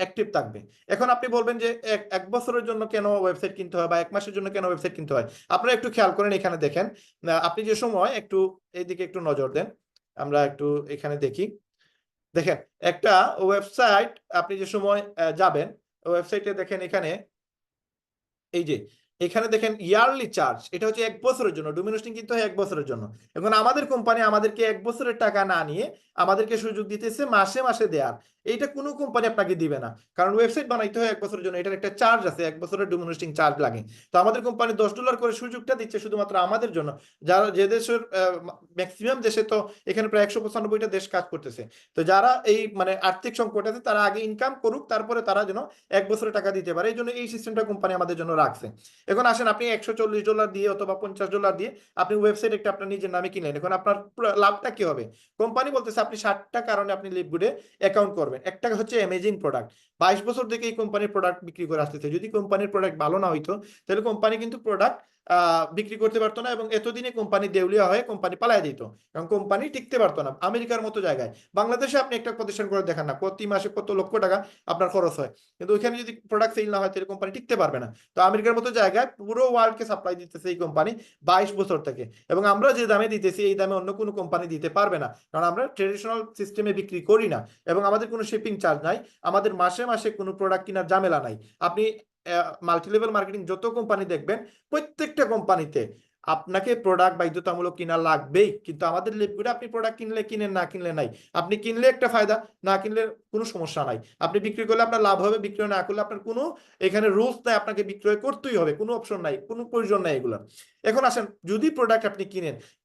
অ্যাক্টিভ থাকবে। এখন আপনি বলবেন যে 1 বছরের জন্য কেন ওয়েবসাইট কিনতে হয়, বা 1 মাসের জন্য কেন ওয়েবসাইট কিনতে হয়, আপনারা একটু খেয়াল করেন, এখানে দেখেন, আপনি যে সময় একটু এইদিকে একটু নজর দেন, আমরা একটু এখানে দেখি, দেখেন একটা ওয়েবসাইট আপনি যে সময় যাবেন, ওয়েবসাইটে দেখেন এখানে, এই যে এখানে দেখেন ইয়ারলি চার্জ, এটা হচ্ছে 1 বছরের জন্য, ডোমেইন হোস্টিং কিন্তু 1 বছরের জন্য। এখন আমাদের কোম্পানি আমাদেরকে 1 বছরের টাকা না নিয়ে আমাদেরকে সুযোগ দিতেছে মাসে মাসে দেওয়ার, এইটা কোনো কোম্পানি আপনাকে দিবে না, কারণ ওয়েবসাইট বানাইতে হয় 1 বছরের জন্য, এটার একটা চার্জ আছে, 1 বছরের ডোমেইন হোস্টিং চার্জ লাগে। তো আমাদের কোম্পানি $10 করে সুযোগটা দিচ্ছে শুধুমাত্র আমাদের জন্য, যারা যে দেশের ম্যাক্সিমাম দেশে, তো এখানে প্রায় 195টা দেশ কাজ করতেছে, তো যারা এই মানে আর্থিক সংকট আছে তারা আগে ইনকাম করুক, তারপরে তারা যেন 1 বছরের টাকা দিতে পারে, এই জন্য এই সিস্টেমটা কোম্পানি আমাদের জন্য রাখছে। এখন আসেন, আপনি $140 দিয়ে অথবা $50 দিয়ে আপনি ওয়েবসাইট একটা আপনার নিজের নামে কিনলেন, এখন আপনার লাভটা কি হবে, কোম্পানি বলতেছে আপনি 60টা কারণে আপনি লিভগুডে অ্যাকাউন্ট করবেন। একটা হচ্ছে অ্যামেজিং প্রোডাক্ট, 22 বছর থেকে এই কোম্পানির প্রোডাক্ট বিক্রি করে আসতেছে, যদি কোম্পানির প্রোডাক্ট ভালো না হইতো তাহলে কোম্পানি কিন্তু প্রোডাক্ট বিক্রি করতে পারতো না, এবং এতদিনে কোম্পানি দেউলিয়া হয়ে কোম্পানি পালায় দিত, এবং কোম্পানি টিকতে পারতো না আমেরিকার মতো জায়গায়। বাংলাদেশে আপনি একটা প্রতিষ্ঠান করে দেখেন না, প্রতি মাসে কত লক্ষ টাকা আপনার খরচ হয়, কিন্তু ওইখানে যদি প্রোডাক্ট সেল না হয় তাহলে কোম্পানি টিকতে পারবে না। তো আমেরিকার মতো জায়গায় পুরো ওয়ার্ল্ডকে সাপ্লাই দিতেছে এই কোম্পানি 22 বছর থেকে, এবং আমরা যে দামে দিতেছি এই দামে অন্য কোনো কোম্পানি দিতে পারবে না, কারণ আমরা ট্রেডিশনাল সিস্টেমে বিক্রি করি না, এবং আমাদের কোনো শিপিং চার্জ নাই, আমাদের মাসে মাসে কোনো প্রোডাক্ট কেনার ঝামেলা নাই। আপনি মাল্টি লেভেল মার্কেটিং যত কোম্পানি দেখবেন, প্রত্যেকটা কোম্পানিতে আপনাকে প্রোডাক্ট বাধ্যতামূলক কিনা লাগবেই, কিন্তু আমাদের লিপগুলো আপনি প্রোডাক্ট কিনলে কিনেন, না কিনলে নাই। আপনি কিনলে একটা ফায়দা, না কিনলে কোনো সমস্যা নাই। আপনি বিক্রি করলে আপনার লাভ হবে, বিক্রয় না করলে আপনার কোনো এখানে রুলস নাই, আপনাকে বিক্রয় করতেই হবে, কোনো অপশন নাই, কোনো প্রয়োজন নাই এগুলো। এখন আসেন, যদি প্রোডাক্ট আপনি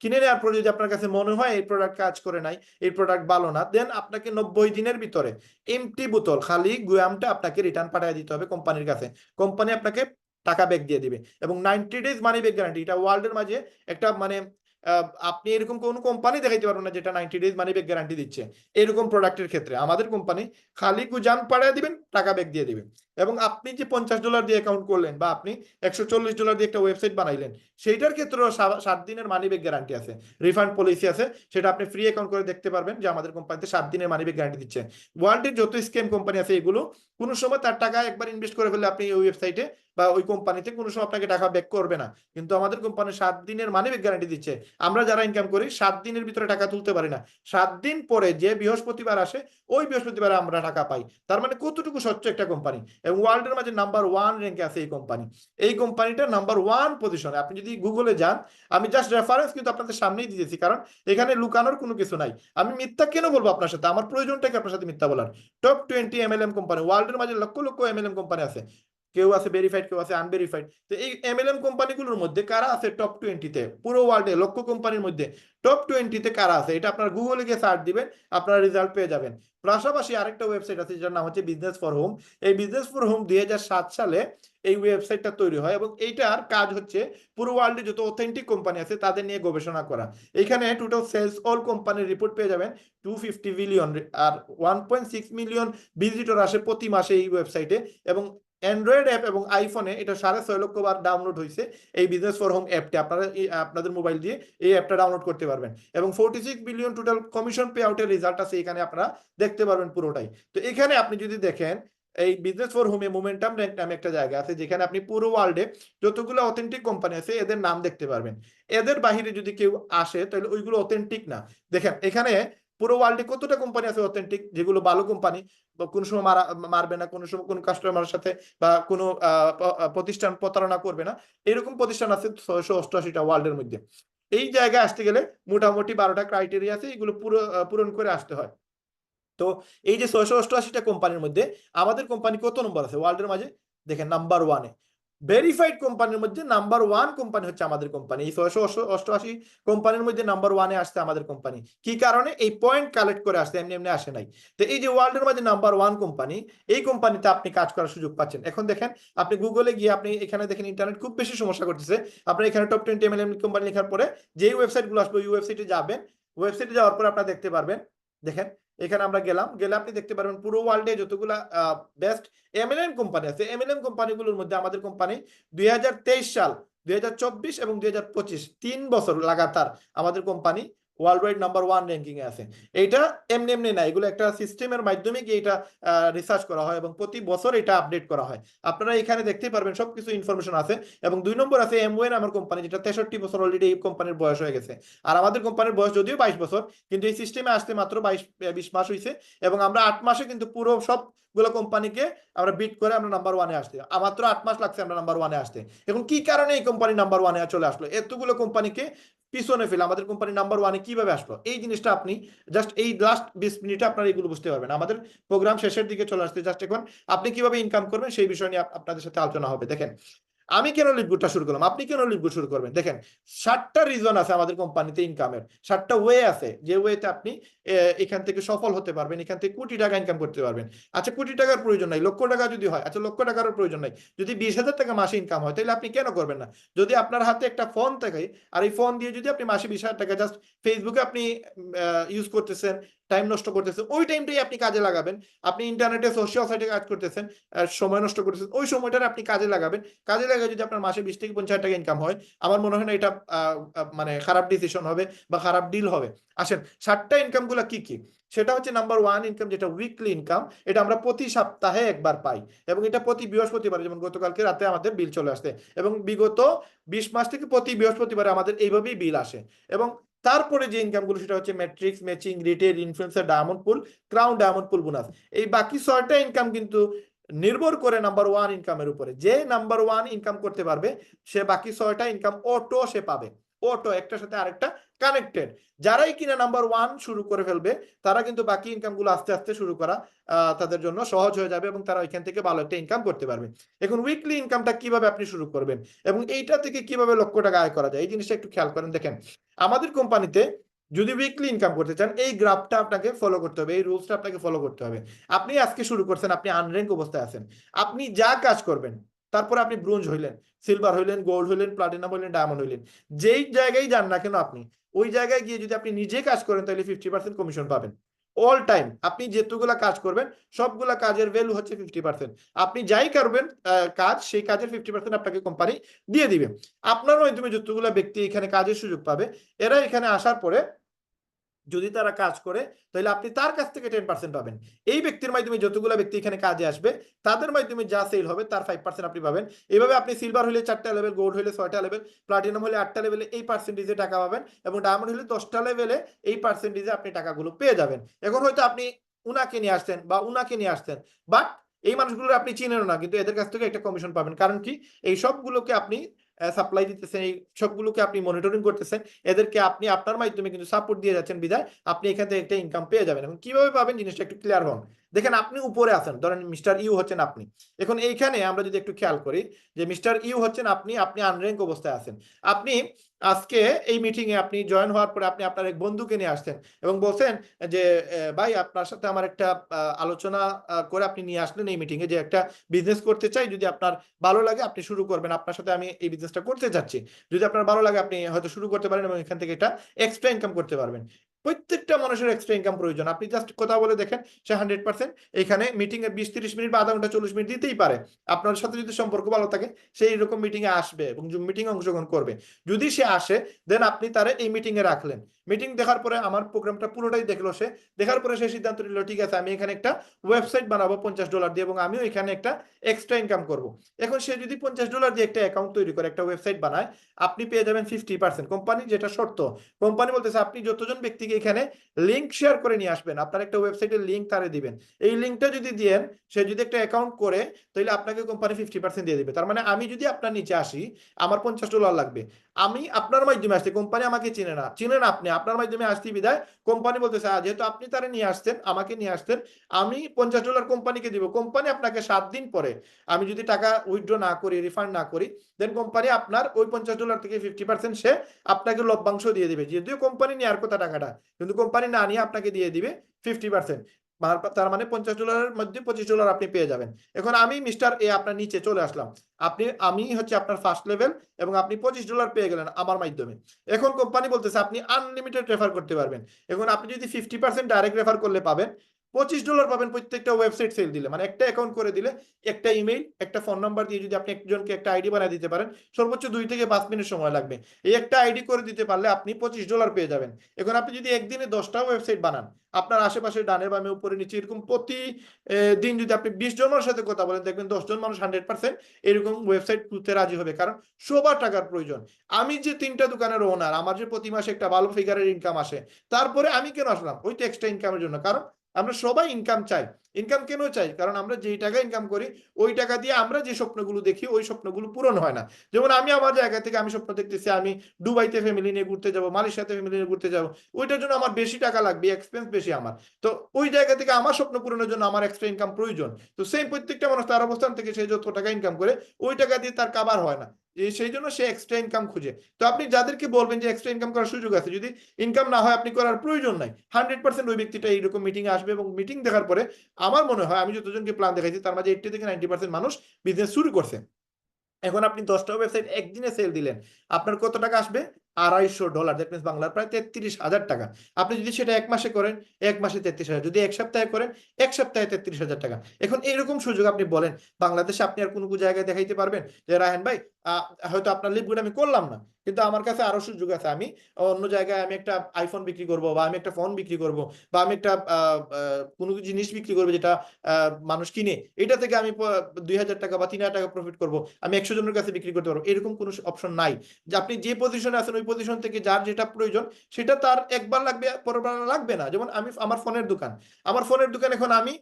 কিনে নেওয়ার পর যদি আপনার কাছে মনে হয় এই প্রোডাক্ট কাজ করে নাই, এই প্রোডাক্ট ভালো না, দেন আপনাকে 90 দিনের ভিতরে এমটি বোতল খালি গুয়ামটা আপনাকে রিটার্ন পাঠিয়ে দিতে হবে কোম্পানির কাছে। কোম্পানি আপনাকে টাকা ব্যাক দিয়ে দিবে, এবং 90 ডেজ মানি ব্যাক গ্যারান্টি, এটা ওয়ার্ল্ডের মাঝে একটা মানে আপনি এরকম কোনো কোম্পানি দেখাইতে পারবেন না যেটা 90 ডেজ মানি ব্যাক গ্যারান্টি দিচ্ছে এরকম প্রোডাক্টের ক্ষেত্রে। আমাদের কোম্পানি খালি গুজান পাঠিয়ে দিবেন, টাকা ব্যাক দিয়ে দিবেন। এবং আপনি যে $50 দিয়ে অ্যাকাউন্ট করলেন, বা আপনি $140 দিয়ে একটা ওয়েবসাইট বানাইলেন, সেইটার ক্ষেত্রেও 7 দিনের মানি ব্যাক গ্যারান্টি আছে, রিফান্ড পলিসি আছে, সেটা আপনি ফ্রি অ্যাকাউন্ট করে দেখতে পারবেন যে আমাদের কোম্পানিতে 7 দিনের মানি ব্যাক গ্যারান্টি দিচ্ছে। ওয়ার্ল্ডের যত স্ক্যাম কোম্পানি আছে এগুলো কোনো সময় তার টাকা একবার ইনভেস্ট করে ফেললে আপনি ওই ওয়েবসাইটে বা ওই কোম্পানিতে কোনো সময় আপনাকে টাকা ব্যাক করবে না, কিন্তু আমাদের কোম্পানি 7 দিনের মানি ব্যাক গ্যারান্টি দিচ্ছে। আমরা যারা ইনকাম করি 7 দিনের ভিতরে টাকা তুলতে পারি না, 7 দিন পরে যে বৃহস্পতিবার আসে ওই বৃহস্পতিবারে আমরা টাকা পাই। তার মানে কতটুকু স্বচ্ছ একটা কোম্পানি, এবং ওয়ার্ল্ডের মাঝে নাম্বার 1 র্যাঙ্কে আছে এই কোম্পানি। এই কোম্পানিটা নাম্বার 1 পজিশনে, আপনি যদি গুগলে যান, আমি জাস্ট রেফারেন্স কিন্তু আপনাদের সামনেই দিয়েছি, কারণ এখানে লুকানোর কোনো কিছু নাই। আমি মিথ্যা কেন বলবো আপনার সাথে, আমার প্রয়োজনটা কি আপনার সাথে মিথ্যা বলার? টপ 20 এমএলএম কোম্পানি, ওয়ার্ল্ডের মাঝে লক্ষ লক্ষ এমএলএম কোম্পানি আছে, কেউ আছে ভেরিফাইড, কেউ আছে আনভেরিফাইড। তো এই এমএলএম কোম্পানিগুলোর মধ্যে কারা আছে টপ 20-তে, পুরো ওয়ার্ল্ডে লক্ষ কোম্পানির মধ্যে টপ 20-তে কারা আছে, এটা আপনার গুগলে গিয়ে সার্চ দিবেন, আপনারা রেজাল্ট পেয়ে যাবেন। পাশাপাশি আরেকটা ওয়েবসাইট আছে যার নাম হচ্ছে বিজনেস ফর হোম। এই বিজনেস ফর হোম 2007 সালে এই ওয়েবসাইটটা তৈরি হয়, এবং এইটার কাজ হচ্ছে পুরো ওয়ার্ল্ডে যত অথেন্টিক কোম্পানি আছে তাদের নিয়ে গবেষণা করা। এখানে টোটাল সেলস অল কোম্পানির রিপোর্ট পেয়ে যাবেন, 250 বিলিয়ন, আর 1.6 মিলিয়ন ভিজিটর আসে প্রতি মাসে এই ওয়েবসাইটে, এবং অ্যান্ড্রয়েড অ্যাপ এবং আইফোনে এটা 6.5 লক্ষ বার ডাউনলোড হয়েছে। এই বিজনেস ফর হোম অ্যাপটি আপনারা আপনাদের মোবাইল দিয়ে এই অ্যাপটা ডাউনলোড করতে পারবেন, এবং 46 বিলিয়ন টোটাল কমিশন পে আউটের রেজাল্ট আছে এখানে, আপনারা দেখতে পারবেন পুরোটাই। তো এখানে আপনি যদি দেখেন, এই বিজনেস ফর হোমে মোমেন্টাম র্যাঙ্ক নামে একটা জায়গা আছে, যেখানে আপনি পুরো ওয়ার্ল্ডে যতগুলো অথেন্টিক কোম্পানি আছে এদের নাম দেখতে পারবেন। এদের বাহিরে যদি কেউ আসে তাহলে ওইগুলো অথেন্টিক না। দেখেন এখানে পুরো ওয়ার্ল্ডে কতটা কোম্পানি আছে অথেন্টিক, যেগুলো ভালো কোম্পানি, কোন সময় মারবে না, কোন সময় কোন কাস্টমারের সাথে বা কোনো প্রতিষ্ঠান প্রতারণা করবে না, এরকম প্রতিষ্ঠান আছে 688টা ওয়ার্ল্ডের মধ্যে। এই জায়গায় আসতে গেলে মোটামুটি 12টা ক্রাইটেরিয়া আছে, এগুলো পূরণ করে আসতে হয়। তো এই যে 688টা কোম্পানির মধ্যে আমাদের কোম্পানি কত নম্বর আছে ওয়ার্ল্ডের মাঝে? দেখেন নাম্বার 1-এ। ভেরিফাইড কোম্পানির মধ্যে নাম্বার 1 কোম্পানি হচ্ছে আমাদের কোম্পানি। এই 688 কোম্পানির মধ্যে নাম্বার 1-এ আসছে আমাদের কোম্পানি। কি কারণে? এই পয়েন্ট কালেক্ট করে আসছে, এমনি এমনি আসে নাই। তো এই যে ওয়ার্ল্ডের মাঝে নাম্বার 1 কোম্পানি, এই কোম্পানিতে আপনি কাজ করার সুযোগ পাচ্ছেন। এখন দেখেন, আপনি গুগলে গিয়ে আপনি এখানে দেখেন ইন্টারনেট খুব বেশি সমস্যা করতেছে। আপনি এখানে টপ 20 এমএলএম কোম্পানি লেখার পরে যে ওয়েবসাইটগুলো আসবে ওই ওয়েবসাইটে যাবেন। ওয়েবসাইটে যাওয়ার পরে আপনারা দেখতে পারবেন, দেখেন এখানে আমরা গেলে আপনি দেখতে পারবেন পুরো ওয়ার্ল্ডে যতগুলা বেস্ট এমএলএম কোম্পানি আছে, এমএলএম কোম্পানিগুলোর মধ্যে আমাদের কোম্পানি 2023 সাল, 2024 এবং 2025 3 বছর লাগাতার আমাদের company world wide number 1 ranking এ আছে। এইটা এমনি এমনি না, এগুলো একটা সিস্টেমের মাধ্যমে গিয়ে এটা রিসার্চ করা হয়, এবং প্রতি বছর এটা আপডেট করা হয়। আপনারা এখানে দেখতেই পারবেন সবকিছু ইনফরমেশন আছে। এবং 2 নম্বর আছে এমওয়ে আমার কোম্পানি, যেটা 63 বছর অলরেডি এই কোম্পানির বয়স হয়ে গেছে। আর আমাদের কোম্পানির বয়স যদিও 22 বছর, কিন্তু এই সিস্টেমে আসতে মাত্র 20 মাস হয়েছে, এবং আমরা 8 মাসে কিন্তু পুরো সবগুলো কোম্পানিকে আমরা বিট করে আমরা নাম্বার 1-এ আসতে, মাত্র 8 মাস লাগছে আমরা নাম্বার 1-এ আসতে। এখন কি কারণে এই কোম্পানি নাম্বার 1-এ চলে আসলো, এতগুলো কোম্পানিকে পিছনে ফেলে আমাদের কোম্পানি নাম্বার 1-এ কিভাবে আসলো? এই জিনিসটা আপনি জাস্ট এই লাস্ট 20 মিনিটে আপনারা এগুলো বুঝতে পারবেন। আমাদের প্রোগ্রাম শেষের দিকে চলে আসছে, জাস্ট এখন আপনি কিভাবে ইনকাম করবেন সেই বিষয় নিয়ে আপনাদের সাথে আলোচনা হবে। দেখেন আমি কেন লিডগুডটা শুরু করলাম, আপনি কেন লিডগুড শুরু করবেন? দেখেন 7টা রিজন আছে আমাদের কোম্পানিতে ইনকামের, 7টা ওয়ে আছে, যে ওয়েতে আপনি এখান থেকে সফল হতে পারবেন, এখান থেকে কোটি টাকা ইনকাম করতে পারবেন। আচ্ছা কোটি টাকার প্রয়োজন নাই, লক্ষ টাকা যদি হয়, আচ্ছা লক্ষ টাকারও প্রয়োজন নাই, যদি 20,000 টাকা মাসে ইনকাম হয় তাহলে আপনি কেন করবেন না? যদি আপনার হাতে একটা ফোন থাকে, আর এই ফোন দিয়ে যদি আপনি মাসে 20,000 টাকা জাস্ট ফেসবুকে আপনি ইউজ করতেছেন, টাইম নষ্ট করতেছেন, ওই টাইমটাই আপনি কাজে লাগাবেন। আপনি ইন্টারনেটে সোশ্যাল সাইটে কাজ করতেছেন, সময় নষ্ট করতেছেন, ওই সময়টা আপনি কাজে লাগাবেন। কাজে লাগায় যদি আপনার মাসে 20 থেকে 50 টাকা ইনকাম হয়, আমার মনে হয় না এটা মানে খারাপ ডিসিশন হবে বা খারাপ ডিল হবে। আসেন 7টা ইনকাম গুলা কি কি, সেটা হচ্ছে নাম্বার 1 ইনকাম, যেটা উইকলি ইনকাম। এটা আমরা প্রতি সপ্তাহে একবার পাই এবং এটা প্রতি বৃহস্পতিবার, যেমন গতকালকে রাতে আমাদের বিল চলে আসছে এবং বিগত 20 মাস থেকে প্রতি বৃহস্পতিবারে আমাদের এইভাবেই বিল আসে। এবং তারপরে যে ইনকামগুলো সেটা হচ্ছে matrix, matching, retail, influencer, diamond pool, crown diamond pool bonus. এই বাকি 6টা ইনকাম কিন্তু নির্ভর করে নাম্বার 1 ইনকামের উপরে। যে নাম্বার 1 ইনকাম করতে পারবে সে বাকি 6টা ইনকাম অটো সে পাবে, অটো একটার সাথে আরেকটা কানেক্টেড। যারাই কিনা নাম্বার 1 শুরু করে ফেলবে তারা কিন্তু বাকি ইনকামগুলো আস্তে আস্তে শুরু করা তাদের জন্য সহজ হয়ে যাবে এবং তারা ওইখান থেকে ভালো একটা ইনকাম করতে পারবে। এখন উইকলি ইনকামটা কিভাবে আপনি শুরু করবেন এবং এইটা থেকে কিভাবে লক্ষ টাকা আয় করা যায়, এই জিনিসটা একটু খেয়াল করেন। দেখেন, আমাদের কোম্পানিতে যদি উইকলি ইনকাম করতে চান, এই গ্রাফটা আপনাকে ফলো করতে হবে, এই রুলসটা আপনাকে ফলো করতে হবে। আপনি আজকে শুরু করছেন, আপনি আনর্যাঙ্ক অবস্থায় আছেন, আপনি যা কাজ করবেন, তারপরে আপনি ব্রোঞ্জ হইলেন, সিলভার হইলেন, গোল্ড হইলেন, প্লাটিনাম হইলেন, ডায়মন্ড হইলেন, যেই জায়গায় যান না কেন আপনি ওই জায়গায় গিয়ে যদি আপনি নিজে কাজ করেন তাহলে 50% কমিশন পাবেন অল টাইম। আপনি যেতগুলা কাজ করবেন সবগুলা কাজের ভ্যালু হচ্ছে 50%। আপনি যাই করবেন কাজ, সেই কাজের 50% আপনাকে কোম্পানি দিয়ে দিবে। আপনার মাধ্যমে যতগুলা ব্যক্তি এখানে কাজের সুযোগ পাবে, এরা এখানে আসার পরে যদি তারা কাজ করে তাহলে আপনি তার কাছ থেকে 10% পাবেন। এই ব্যক্তির মাধ্যমে যতগুলো ব্যক্তি এখানে কাজে আসবে তাদের মাধ্যমে যা সেল হবে তার 5% আপনি পাবেন। এইভাবে আপনি সিলভার হলে 4টা লেভেল, গোল্ড হলে 6টা লেভেল, প্লাটিনাম হলে 8টা লেভেলে এই পার্সেন্টেজে টাকা পাবেন এবং ডায়মন্ড হলে 10টা লেভেলে এই পার্সেন্টেজে আপনি টাকাগুলো পেয়ে যাবেন। এখন হয়তো আপনি উনাকে নিয়ে আসছেন বা উনাকে নিয়ে আসছেন, বাট এই মানুষগুলো আপনি চিনেন না, কিন্তু এদের কাছ থেকে একটা কমিশন পাবেন। কারণ কি, এই সবগুলোকে আপনি সাপ্লাই দিতেছেন, এই সবগুলোকে আপনি মনিটরিং করতেছেন, এদেরকে আপনি আপনার মাধ্যমে কিন্তু সাপোর্ট দিয়ে যাচ্ছেন, বিধায় আপনি এখান থেকে একটা ইনকাম পেয়ে যাবেন। এবং কিভাবে পাবেন জিনিসটা একটু ক্লিয়ার হন। দেখেন, আপনি উপরে আছেন, ধরেন মিস্টার ইউ হচ্ছেন আপনি। এখন এইখানে আমরা যদি একটু খেয়াল করি যে মিস্টার ইউ হচ্ছেন আপনি, আপনি আনর্যাঙ্ক অবস্থায় আছেন। আপনি আজকে এই মিটিং এ আপনি জয়েন হওয়ার পরে আপনি আপনার এক বন্ধুকে নিয়ে আসছেন এবং বলছেন যে ভাই আপনার সাথে আমার একটা আলোচনা করে আপনি নিয়ে আসলেন এই মিটিং এ, যে একটা বিজনেস করতে চাই, যদি আপনার ভালো লাগে আপনি শুরু করবেন, আপনার সাথে আমি এই বিজনেসটা করতে চাচ্ছি, যদি আপনার ভালো লাগে আপনি হয়তো শুরু করতে পারেন এবং এখান থেকে এটা এক্সট্রা ইনকাম করতে পারবেন। প্রত্যেকটা মানুষের এক্সট্রা ইনকাম প্রয়োজন। আপনি জাস্ট কথা বলে দেখেন, সে 100% এখানে মিটিং এ 20-30 মিনিট বা আধা ঘন্টা 40 মিনিট দিতেই পারে। আপনার সাথে যদি সম্পর্ক ভালো থাকে সেই এরকম মিটিং এ আসবে এবং মিটিং এ অংশগ্রহণ করবে। যদি সে আসে দেন আপনি তারে এই মিটিং এ রাখলেন। মিটিং দেখার পরে আমার প্রোগ্রামটা পুরোটাই দেখলো সে, দেখার পরে সে সিদ্ধান্ত নিল ঠিক আছে আমি এখানে একটা ওয়েবসাইট বানাবো $50 দিয়ে এবং আমিও এখানে একটা এক্সট্রা ইনকাম করব। এখন সে যদি $50 দিয়ে একটা অ্যাকাউন্ট তৈরি করে একটা ওয়েবসাইট বানায়, আপনি পেয়ে যাবেন 50%। কোম্পানি যেটা শর্ত, কোম্পানি বলতেছে আপনি যতজন ব্যক্তিকে এখানে লিঙ্ক শেয়ার করে নিয়ে আসবেন, আপনার একটা ওয়েবসাইটের লিঙ্ক তারে দিবেন, এই লিঙ্কটা যদি দেন, সে যদি একটা অ্যাকাউন্ট করে তাহলে আপনাকে কোম্পানি 50% দিয়ে দিবে। তার মানে আমি যদি আপনার নিচে আসি, আমার $50 লাগবে, আমি আপনার মাধ্যমে আসছি, কোম্পানি আমাকে চিনে না, চিনেন আপনি, আপনার মাধ্যমে আসছি বিদায় কোম্পানি বলতেছে যেহেতু আপনি তারে নিয়ে আসছেন, আমাকে নিয়ে আসছেন, আমি $50 কোম্পানিকে দিব। কোম্পানি আপনাকে 7 দিন পরে আমি যদি টাকা উইথড্র না করি, রিফান্ড না করি, দেন কোম্পানি আপনার ওই $50 থেকে 50% সে আপনাকে লভ্যাংশ দিয়ে দিবে। যদিও কোম্পানি নেওয়ার কথা টাকাটা, কিন্তু কোম্পানি না নিয়ে আপনাকে দিয়ে দিবে 50%। তার মানে $50 মধ্যে $25 আপনি পেয়ে যাবেন। এখন আমি মিস্টার এ আপনার নিচে চলে আসলাম, আমি হচ্ছে আপনার ফার্স্ট লেভেল এবং আপনি $25 পেয়ে গেলেন আমার মাধ্যমে। এখন কোম্পানি বলতেছে আপনি আনলিমিটেড রেফার করতে পারবেন। এখন আপনি যদি 50% ডাইরেক্ট রেফার করলে পাবেন $25 পাবেন প্রত্যেকটা ওয়েবসাইট সেল দিলে, মানে একটা অ্যাকাউন্ট করে দিলে, একটা ইমেইল, একটা ফোন নাম্বার দিয়ে যদি আপনি একজনকে একটা আইডি বানিয়ে দিতে পারেন, সর্বোচ্চ 2 থেকে 5 মিনিট সময় লাগবে। এই একটা আইডি করে দিতে পারলে আপনি $25 পেয়ে যাবেন। এখন আপনি যদি একদিনে 10টা ওয়েবসাইট বানান, আপনার আশেপাশে ডানে বামে উপরে নিচে এরকম প্রতি দিন যদি আপনি 20 জনের সাথে কথা বলেন, দেখবেন 10 জন মানুষ 100% এরকম ওয়েবসাইট খুলতে রাজি হবে, কারণ সবার টাকার প্রয়োজন। আমি যে 3টা দোকানের ওনার, আমার যে প্রতি মাসে একটা ভালো ফিগারের ইনকাম আসে, তারপরে আমি কেন আসলাম? ওই তো এক্সট্রা ইনকামের জন্য। কারণ আমরা সবাই ইনকাম চাই। ইনকাম কেন চাই? কারণ আমরা যেই টাকা ইনকাম করি ওই টাকা দিয়ে আমরা যে স্বপ্নগুলো দেখি ওই স্বপ্নগুলো পূরণ হয় না। যেমন আমি আমার জায়গা থেকে আমি স্বপ্ন দেখতেছি আমি দুবাইতে ফ্যামিলি নিয়ে ঘুরতে যাব, মালয়েশিয়াতে ফ্যামিলি নিয়ে ঘুরতে যাব, ওইটার জন্য আমার বেশি টাকা লাগবে, এক্সপেন্স বেশি আমার। তো ওই জায়গা থেকে আমার স্বপ্ন পূরণের জন্য আমার এক্সট্রা ইনকাম প্রয়োজন। তো সেম প্রত্যেকটা মানুষ তার অবস্থান থেকে সে যত টাকা ইনকাম করে ওই টাকা দিয়ে তার কাভার হয় না, সেই জন্য সে এক্সট্রা ইনকাম খুঁজে। তো আপনি যাদেরকে বলবেন যে এক্সট্রা ইনকাম করার সুযোগ আছে, যদি ইনকাম না হয় আপনি করার প্রয়োজন নাই, 100% ওই ব্যক্তিটা এইরকম মিটিং এ আসবে এবং মিটিং দেখার পরে আমার মনে হয় আমি যতজনকে প্ল্যান দেখাইছি তার মাঝে 80 থেকে 90% মানুষ বিজনেস শুরু করছে। এখন আপনি 10টা ওয়েবসাইট একদিনে সেল দিলেন, আপনার কত টাকা আসবে? $250, দ্যাট মিনস বাংলার প্রায় 33,000 টাকা। আপনি যদি সেটা 1 মাসে করেন, 1 মাসে 33,000, যদি 1 সপ্তাহে করেন, 1 সপ্তাহে 33,000 টাকা। এখন এরকম সুযোগ আপনি বলেন বাংলাদেশে আপনি আর কোনো জায়গায় দেখাইতে পারবেন যে রায়হান ভাই হয়তো আপনার লিপগুড আমি করলাম না, কিন্তু আমার কাছে আরো সুযোগ আছে, আমি অন্য জায়গায় আমি একটা আইফোন বিক্রি করব, বা আমি একটা ফোন বিক্রি করব, বা আমি একটা কোনো জিনিস বিক্রি করবো যেটা মানুষ কিনে, এটা থেকে আমি 2,000 টাকা বা 3,000 টাকা প্রফিট করব, আমি 100 জনের কাছে বিক্রি করতে পারবো, এরকম কোনো অপশন নাই। যে আপনি যে পজিশনে আছেন ওই পজিশন থেকে যার যেটা প্রয়োজন সেটা তার একবার লাগবে, পরেরবার লাগবে না। যেমন আমি আমার ফোনের দোকান, এখন আমি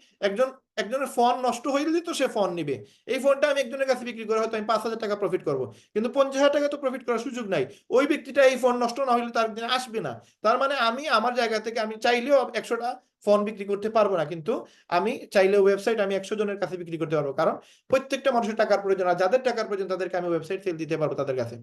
একজনের ফোন নষ্ট হয়ে গেলে তো সে ফোন নিবে, এই ফোনটা আমি একজনের কাছে বিক্রি করে হয়তো আমি 5,000 টাকা প্রফিট করবো, কিন্তু 50,000 টাকা তো প্রফিট করার সুযোগ নাই। ওই ব্যক্তিটা এই ফোন নষ্ট না হলে তার দিনে আসবে না। তার মানে আমি আমার জায়গা থেকে আমি চাইলেও 100টা ফোন বিক্রি করতে পারবো না, কিন্তু আমি চাইলে ওয়েবসাইট আমি 100 জনের কাছে বিক্রি করতে পারবো, কারণ প্রত্যেকটা মানুষের টাকার প্রয়োজন, আর যাদের টাকার প্রয়োজন তাদেরকে আমি ওয়েবসাইট সেল দিতে পারবো তাদের কাছে।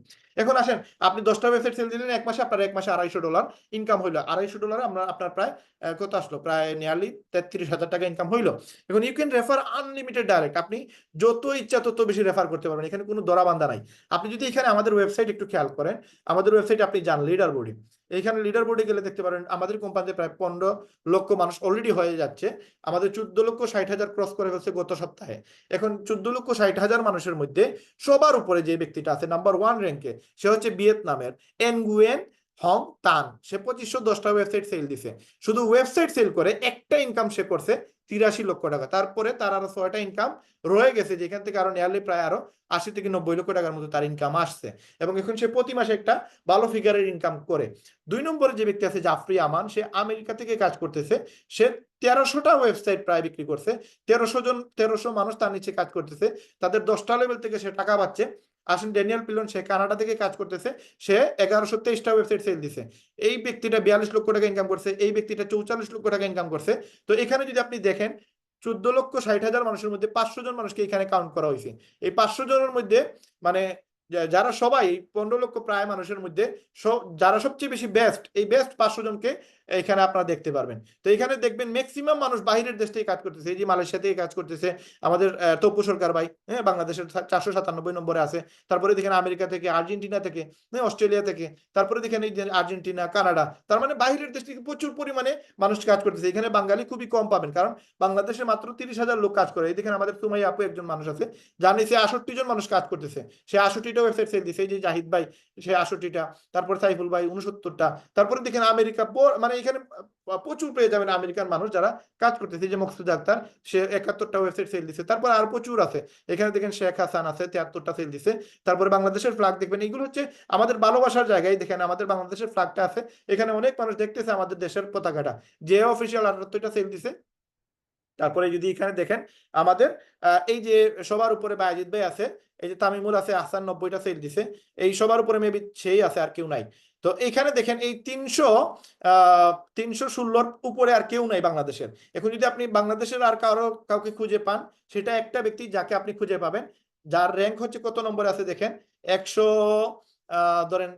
এখন আসেন, আপনি 10টা ওয়েবসাইট সেল দিলেন 1 মাসে, আপনার 1 মাসে $250 ইনকাম হইলো। $250 আমরা আপনার প্রায় কত আসলো, প্রায় নিয়ারলি 33,000 টাকা ইনকাম হইলো। এখন you can refer unlimited direct, আপনি যত ইচ্ছা তত বেশি রেফার করতে পারবেন, এখানে কোনো ধরাবান্ধা নাই। আপনি যদি এখানে আমাদের ওয়েবসাইট একটু খেয়াল করেন, আমাদের ওয়েবসাইট আপনি যান লিডার বোর্ডে, এইখানে লিডার বোর্ডে গেলে দেখতে পারেন আমাদের কোম্পানিতে প্রায় 15 লক্ষ মানুষ অলরেডি হয়ে যাচ্ছে। আমাদের 14,60,000 ক্রস করে ফেলছে গত সপ্তাহে। এখন 14,60,000 মানুষের মধ্যে সবার উপরে যে ব্যক্তিটা আছে নাম্বার 1 র্যাঙ্কে, সে হচ্ছে ভিয়েতনামের এনগুয়েন হং তান। সে 2510টা ওয়েবসাইট সেল দিছে, শুধু ওয়েবসাইট সেল করে একটা ইনকাম সে করছে 83 লক্ষ টাকা। তারপরে তার আরো 6টা ইনকাম রয়ে গেছে, যেখান থেকে আরো নিয়ারলি প্রায় আরো 80 থেকে 90 লক্ষ টাকার মতো তার ইনকাম আসছে, এবং এখন সে প্রতি মাসে একটা ভালো ফিগারের ইনকাম করে। 2 নম্বরে যে ব্যক্তি আছে জাফরি আমান, সে আমেরিকা থেকে কাজ করতেছে, সে 1300টা ওয়েবসাইট প্রায় বিক্রি করছে, 1300 মানুষ তার নিচে কাজ করতেছে, তাদের 10টা লেভেল থেকে সে টাকা পাচ্ছে। আসেন ড্যানিয়েল পিলন, সে কানাডা থেকে কাজ করতেছে, সে 1123টা ওয়েবসাইট সেল দিছে, এই ব্যক্তিটা 42 লক্ষ টাকা ইনকাম করছে, এই ব্যক্তিটা 44 লক্ষ টাকা ইনকাম করছে। তো এখানে যদি আপনি দেখেন 14,60,000 মানুষের মধ্যে 500 জন মানুষকে এখানে কাউন্ট করা হয়েছে। এই 500 জনের মধ্যে মানে যারা সবাই 15 লক্ষ প্রায় মানুষের মধ্যে যারা সবচেয়ে বেশি বেস্ট, এই বেস্ট 500 জনকে এখানে আপনারা দেখতে পারবেন। তো এখানে দেখবেন ম্যাক্সিমাম মানুষ বাহিরের দেশ থেকে কাজ করতেছে, এই যে মালয়েশিয়া থেকে কাজ করতেছে আমাদের তপু সরকার ভাই, হ্যাঁ, বাংলাদেশের 497 নম্বরে আছে। তারপরে দেখেন আমেরিকা থেকে, আর্জেন্টিনা থেকে, হ্যাঁ, অস্ট্রেলিয়া থেকে, তারপরে দেখেন এই যে আর্জেন্টিনা, কানাডা, তার মানে বাহিরের দেশ থেকে প্রচুর পরিমাণে মানুষ কাজ করতেছে। এখানে বাঙালি খুবই কম পাবেন, কারণ বাংলাদেশে মাত্র 30,000 লোক কাজ করে। এই দেখেন আমাদের সুমাইয়া আপু একজন মানুষ আছে, যার নিচে 68 জন মানুষ কাজ করতেছে, সে 68টা ওয়েবসাইট সেল দিছে। এই যে জাহিদ ভাই, সে 68টা, তারপর সাইফুল ভাই 69টা, তারপরে দেখেন আমেরিকা, মানে এখানে প্রচুর পেয়ে যাবেন আমেরিকান মানুষ যারা কাজ করতেছে। যে মকসুদ আক্তার, সে 71টা ওয়েবসাইট সেল দিছে। তারপর আর প্রচুর আছে, এখানে দেখেন শেখ হাসান আছে 73টা সেল দিছে। তারপরে বাংলাদেশের ফ্ল্যাগ দেখবেন, এগুলো হচ্ছে আমাদের ভালোবাসার জায়গায়। দেখেন আমাদের বাংলাদেশের ফ্ল্যাগটা আছে, এখানে অনেক মানুষ দেখতেছে আমাদের দেশের পতাকাটা। যে অফিসিয়াল 78টা সেল দিছে। তারপরে যদি এখানে দেখেন আমাদের এই যে সবার উপরে বায়েজিদ ভাই আছে, এই যে তামিমুল আছে, আহসান 90টা সেল দিছে, এই সবার উপরে মেবি সেই আছে, আর কেউ নাই। তো এখানে দেখেন এই 316 উপরে আর কেউ নাই বাংলাদেশের। এখন যদি আপনি বাংলাদেশের আর কাউকে খুঁজে পান, সেটা একটা ব্যক্তি যাকে আপনি খুঁজে পাবেন, যার র্যাঙ্ক হচ্ছে কত নম্বরে আছে দেখেন, 100 ধরেন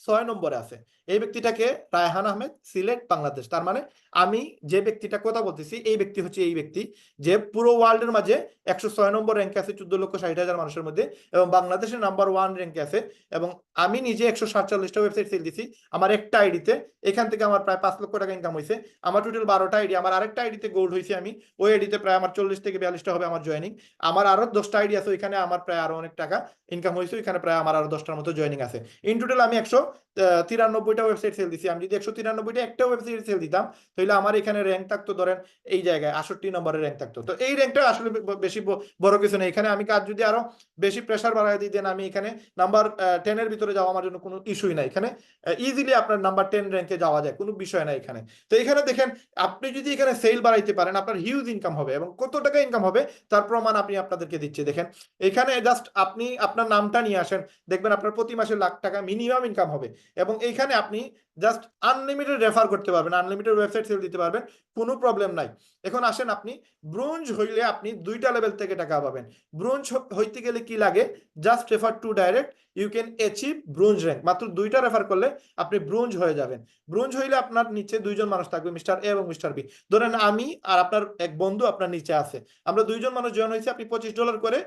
6 নম্বরে আছে। এই ব্যক্তিটাকে রায়হান আহমেদ, সিলেট, বাংলাদেশ। তার মানে আমি যে ব্যক্তিটা কথা বলতেছি, এই ব্যক্তি হচ্ছে এই ব্যক্তি যে পুরো ওয়ার্ল্ডের মাঝে 106 নম্বর র্যাঙ্কে আছে 14,60,000 মানুষের মধ্যে, এবং বাংলাদেশের নাম্বার 1 র্যাঙ্কে আছে। এবং আমি নিজে 147টা ওয়েবসাইট সেল দিছি আমার একটা আইডিতে, এখান থেকে আমার প্রায় 5 লক্ষ টাকা ইনকাম হয়েছে। আমার টোটাল 12টা আইডি, আমার আরেকটা আইডিতে গোল্ড হয়েছে, আমি ওই আইডিতে প্রায় আমার 40 থেকে 42টা হবে আমার জয়েনিং। আমার আরো 10টা আইডি আছে, ওইখানে আমার প্রায় আরো অনেক টাকা ইনকাম হয়েছে, ওইখানে প্রায় আমার আরো 10টার মতো জয়েনিং আছে। ইন টোটাল আমি 193টা ওয়েবসাইট সেল দিছি। আমি যদি 193টা একটা ওয়েবসাইট সেল দিতাম, তাহলে আমার এখানে র্যাঙ্ক থাকতো ধরেন এই জায়গায় 68 নম্বরের র্যাঙ্ক থাকতো। তো এই র্যাঙ্কটা আসলে বেশি বড় কিছু নেই। এখানে আমি কাজ যদি আরো বেশি প্রেসার বাড়াই দিই, দেন আমি এখানে নাম্বার 10 এর ভিতরে যাওয়া আমার জন্য কোনো ইস্যুই নাই। এখানে ইজিলি আপনার নাম্বার 10 র্যাঙ্কে যাওয়া যায়, কোনো বিষয় নাই এখানে। তো এখানে দেখেন আপনি যদি এখানে সেল বাড়াইতে পারেন, আপনার হিউজ ইনকাম হবে, এবং কত টাকা ইনকাম হবে তার প্রমাণ আপনি আপনাদেরকে দিচ্ছি। দেখেন এখানে জাস্ট আপনি আপনার নামটা নিয়ে আসেন, দেখবেন আপনার প্রতি মাসে লাখ টাকা মিনিমাম ইনকাম হবে। এবং এইখানে আপনি জাস্ট আনলিমিটেড রেফার করতে পারবেন, আনলিমিটেড ওয়েবসাইট সেল দিতে পারবেন, কোনো প্রবলেম নাই। এখন আসেন, আপনি ব্রোঞ্জ হইলে আপনি 2টা লেভেল থেকে টাকা পাবেন। ব্রোঞ্জ হইতে গেলে কি লাগে, just refer two direct you can achieve bronze rank. মাত্র 2টা রেফার করলে আপনি ব্রোঞ্জ হয়ে যাবেন। ব্রোঞ্জ হইলে আপনার নিচে 2জন মানুষ থাকবে, মিস্টার এ এবং মিস্টার বি। ধরেন আমি আর আপনার এক বন্ধু আপনার নিচে আছে, আমরা 2জন মানুষ জয়েন হয়েছি, আপনি $25 করে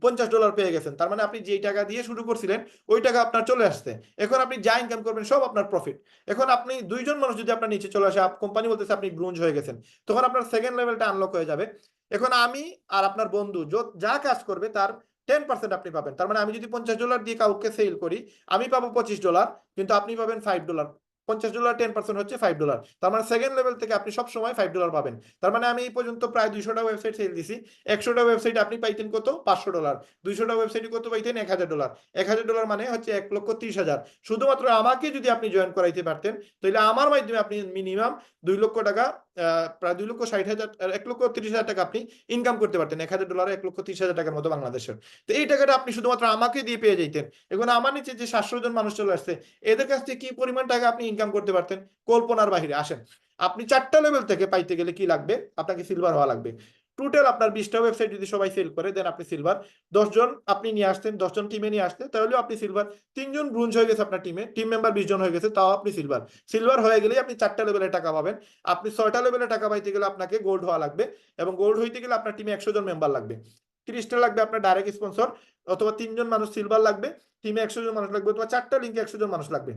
$50 পেয়ে গেছেন। তার মানে আপনি যেই টাকা দিয়ে শুরু করছিলেন ওই টাকা আপনার চলে আসছে। এখন আপনি যা ইনকাম করবেন সব আপনার প্রফিট। এখন আপনি দুইজন মানুষ যদি আপনার নিচে চলে আসে, কোম্পানি বলতেছে আপনি ব্রোঞ্জ হয়ে গেছেন, তখন আপনার সেকেন্ড লেভেলটা আনলক হয়ে যাবে। এখন আমি আর আপনার বন্ধু যা কাজ করবে তার 10% আপনি পাবেন। তার মানে আমি যদি $50 দিয়ে কাউকে সেল করি, আমি পাবো $25, কিন্তু আপনি পাবেন $5। $50 10% হচ্ছে $5। তার মানে সেকেন্ড লেভেল থেকে আপনি সব সময় $5 পাবেন। তার মানে আমি এই পর্যন্ত প্রায় 200টা ওয়েবসাইট সেল দিছি। 100টা ওয়েবসাইট আপনি পাইতেন কত? $500। 200টা ওয়েবসাইটে কত পাইতেন? $1000। $1000 মানে হচ্ছে 1,30,000। শুধুমাত্র আমাকে যদি আপনি জয়েন করাইতে পারতেন, তাহলে আমার মাধ্যমে আপনি মিনিমাম 2 লক্ষ টাকা, প্রায় 2,60,000, 1,30,000 টাকা আপনি ইনকাম করতে পারতেন। $1000 1,30,000 টাকার মতো বাংলাদেশের। তো এই টাকাটা আপনি শুধুমাত্র আমাকে দিয়ে পেয়ে যেতেন। এখন আমার নিচে যে 700 জন মানুষ চলে আসছে, এদের কাছ থেকে কি পরিমাণ টাকা আপনি ইনকাম করতে পারতেন কল্পনার বাহিরে। আসেন, আপনি 4টা লেভেল থেকে পাইতে গেলে কি লাগবে? আপনাকে সিলভার হওয়া লাগবে। টোটাল আপনার 20টা ওয়েবসাইট যদি সবাই সেল করে দেন আপনি সিলভার। 10 জন আপনি নিয়ে আসতেন, 10 জন টিমে নিয়ে আসতেন, তাহলেও আপনি সিলভার। 3 জন ব্রোঞ্জ হয়ে গেছে আপনার টিমে, টিম মেম্বার 20 জন হয়ে গেছে, তাও আপনি সিলভার। সিলভার হয়ে গেলেই আপনি 4টা লেভেলে টাকা পাবেন। আপনি 6টা লেভেলে টাকা পাইতে গেলে আপনাকে গোল্ড হওয়া লাগবে, এবং গোল্ড হইতে গেলে আপনার টিমে 100 জন মেম্বার লাগবে। 30টা লাগবে আপনার ডাইরেক্ট স্পন্সর, অথবা 3 জন মানুষ সিলভার লাগবে, টিমে 100 জন মানুষ লাগবে, অথবা 4টা লিঙ্কে 100 জন মানুষ লাগবে।